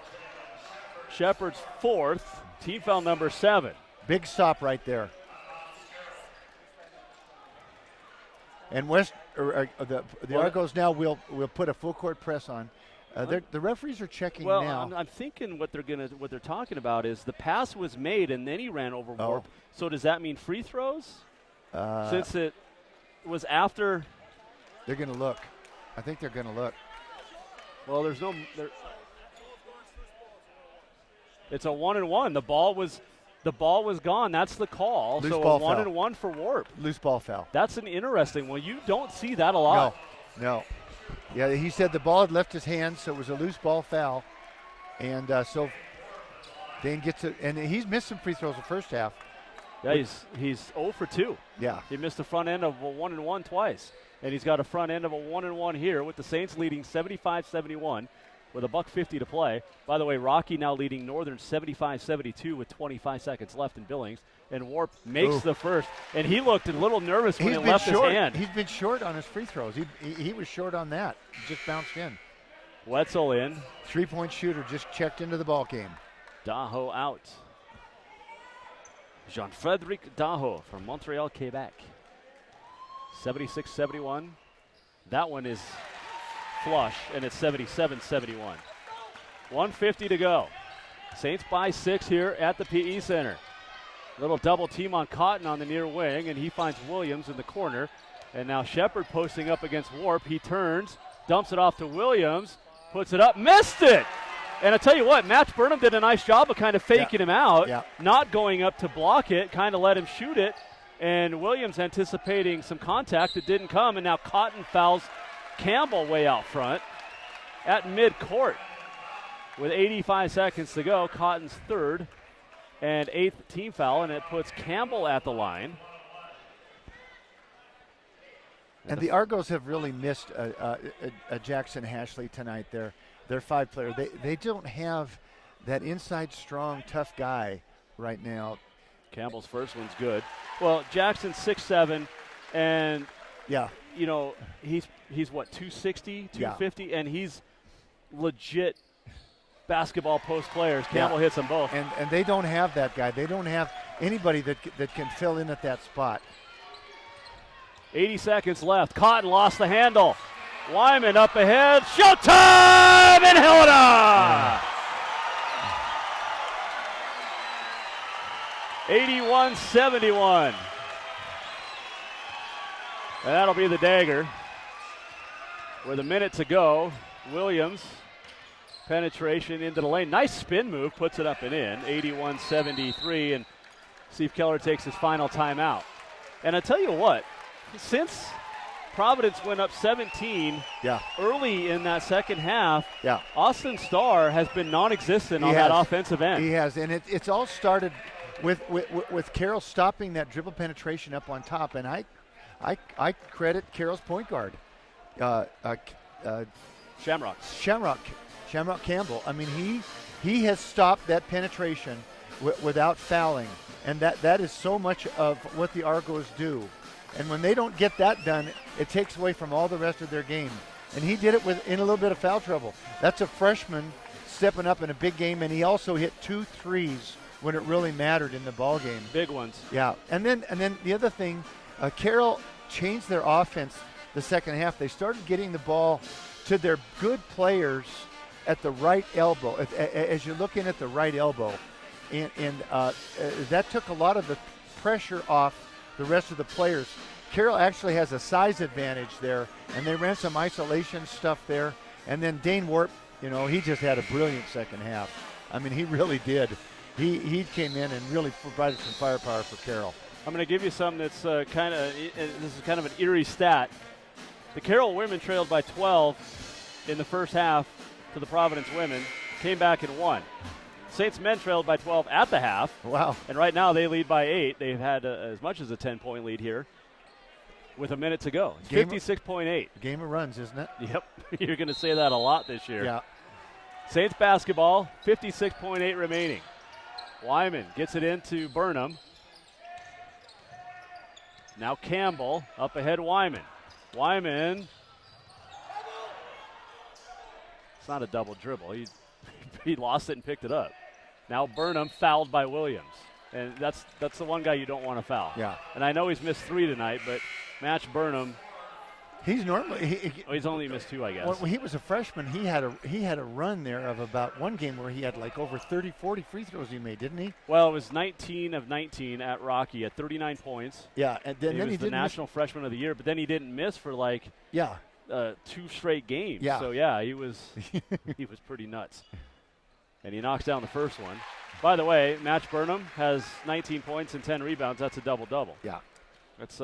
Shepard's fourth. Team foul number 7. Big stop right there. And the Argos now will put a full court press on. The referees are checking now. Well, I'm thinking what they're talking about is the pass was made and then he ran over Warp. So does that mean free throws? Since it was after. They're going to look. I think they're going to look. Well, there's no. It's a 1-and-1. The ball was gone. That's the call. Loose so ball a 1-and-1 for Warp. Loose ball foul. That's an interesting one. You don't see that a lot. No. Yeah, he said the ball had left his hand, so it was a loose ball foul. And so Dane gets it. And he's missed some free throws the first half. Yeah, he's 0 for 2. Yeah. He missed the front end of a 1-and-1 twice. And he's got a front end of a 1-and-1 here with the Saints leading 75-71 with $1:50 to play. By the way, Rocky now leading Northern 75-72 with 25 seconds left in Billings. And Warp makes the first. And he looked a little nervous when it left his hand. He's been short on his free throws. He was short on that. He just bounced in. Wetzel in. 3-point shooter just checked into the ball game. Daho out. Jean-Frédéric Daho from Montreal, Quebec. 76-71. That one is flush, and it's 77-71. 1:50 to go. Saints by 6 here at the PE Center. Little double team on Cotton on the near wing, and he finds Williams in the corner. And now Shepard posting up against Warp. He turns, dumps it off to Williams, puts it up, missed it! And I tell you what, Matt Burnham did a nice job of kind of faking him out, not going up to block it, kind of let him shoot it. And Williams anticipating some contact that didn't come, and now Cotton fouls Campbell way out front at midcourt. With 85 seconds to go, Cotton's third and 8th team foul, and it puts Campbell at the line. And the Argos have really missed a Jackson Hashley tonight. Their 5-player. They don't have that inside strong, tough guy right now. Campbell's first one's good. Well, Jackson's 6'7", and you know he's what 260, 250, and he's legit basketball post players. Campbell hits them both, and they don't have that guy. They don't have anybody that can fill in at that spot. 80 seconds left. Cotton lost the handle. Wyman up ahead. Showtime in Helena! 81-71. And that'll be the dagger. With a minute to go, Williams, penetration into the lane. Nice spin move, puts it up and in. 81-73, and Steve Keller takes his final timeout. And I tell you what, since Providence went up 17 early in that second half, Austin Starr has been non-existent on that offensive end. He has, and it's all started with Carroll stopping that dribble penetration up on top, and I credit Carroll's point guard, Shamrock Campbell. I mean, he has stopped that penetration without fouling, and that is so much of what the Argos do. And when they don't get that done, it takes away from all the rest of their game. And he did it in a little bit of foul trouble. That's a freshman stepping up in a big game, and he also hit 2 threes when it really mattered in the ball game. Big ones. Yeah. And then the other thing, Carroll changed their offense the second half. They started getting the ball to their good players at the right elbow, as you're looking at the right elbow. And that took a lot of the pressure off the rest of the players. Carroll actually has a size advantage there, and they ran some isolation stuff there. And then Dane Warp, he just had a brilliant second half. I mean, he really did. He came in and really provided some firepower for Carroll. I'm going to give you something that's this is kind of an eerie stat. The Carroll women trailed by 12 in the first half to the Providence women, came back and won. Saints men trailed by 12 at the half. Wow. And right now they lead by 8. They've had as much as a 10-point lead here with a minute to go. It's 56.8. Game of runs, isn't it? Yep. You're going to say that a lot this year. Yeah. Saints basketball, 56.8 remaining. Wyman gets it into Burnham. Now Campbell up ahead Wyman. Wyman. It's not a double dribble. He lost it and picked it up. Now Burnham fouled by Williams. And that's the one guy you don't want to foul. Yeah. And I know he's missed 3 tonight, but Match Burnham. He's normally he's only missed 2, I guess. When he was a freshman, he had a run there of about one game where he had like over 30, 40 free throws he made, didn't he? Well, it was 19 of 19 at Rocky at 39 points. Yeah, and then he he was the didn't National Freshman of the Year, but then he didn't miss for 2 straight games. Yeah. So yeah, he was pretty nuts. And he knocks down the first one. By the way, Match Burnham has 19 points and 10 rebounds. That's a double-double. Yeah. That's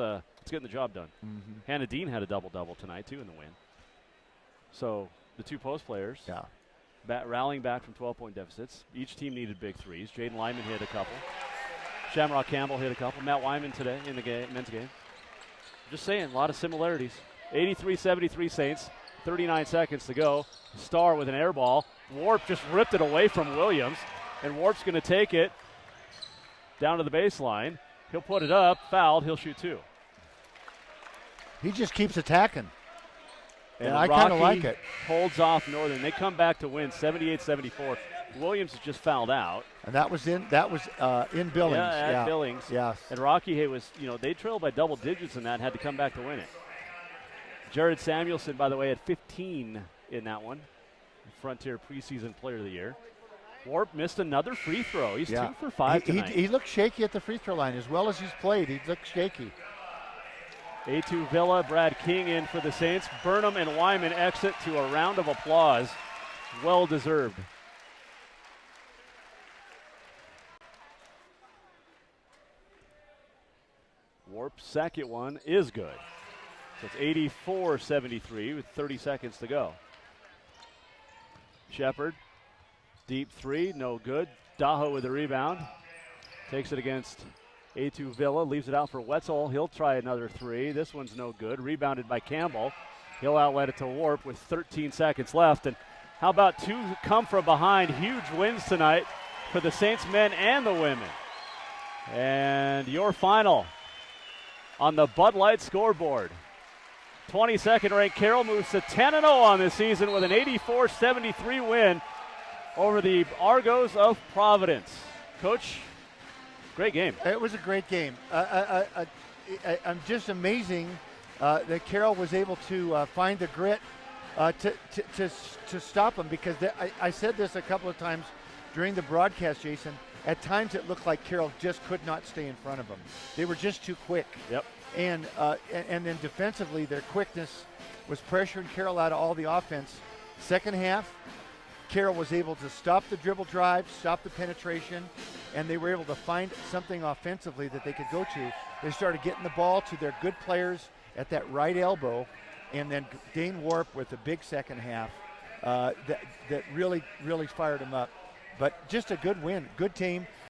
getting the job done. Mm-hmm. Hannah Dean had a double-double tonight, too, in the win. So the 2 post players rallying back from 12-point deficits. Each team needed big threes. Jaden Lyman hit a couple. Shamrock Campbell hit a couple. Matt Wyman today in the men's game. Just saying, a lot of similarities. 83-73 Saints, 39 seconds to go. Starr with an air ball. Warp just ripped it away from Williams, and Warp's going to take it down to the baseline. He'll put it up, fouled, he'll shoot 2. He just keeps attacking. And I kind of like it. Holds off Northern. They come back to win 78-74. Williams has just fouled out. And that was in Billings. Yeah, at Billings. Yes. And Rocky Hay was, they trailed by double digits in that and had to come back to win it. Jared Samuelson, by the way, had 15 in that one. Frontier preseason player of the year. Warp missed another free throw. He's 2 for 5 tonight. He looked shaky at the free throw line. As well as he's played, he looked shaky. A2 Villa, Brad King in for the Saints. Burnham and Wyman exit to a round of applause. Well deserved. Warp's second one is good. So it's 84-73 with 30 seconds to go. Shepard, deep 3, no good. Daho with the rebound. Takes it against A2 Villa, leaves it out for Wetzel. He'll try another 3. This one's no good. Rebounded by Campbell. He'll outlet it to Warp with 13 seconds left. And how about 2 come from behind? Huge wins tonight for the Saints men and the women. And your final on the Bud Light scoreboard. 22nd ranked Carroll moves to 10-0 on this season with an 84-73 win over the Argos of Providence. Coach, great game. It was a great game. I'm just amazing that Carroll was able to find the grit to stop them, because I said this a couple of times during the broadcast, Jason. At times it looked like Carroll just could not stay in front of them. They were just too quick. Yep. And then defensively, their quickness was pressuring Carroll out of all the offense. Second half, Carroll was able to stop the dribble drive, stop the penetration, and they were able to find something offensively that they could go to. They started getting the ball to their good players at that right elbow, and then Dane Warp with a big second half that really fired them up. But just a good win, good team.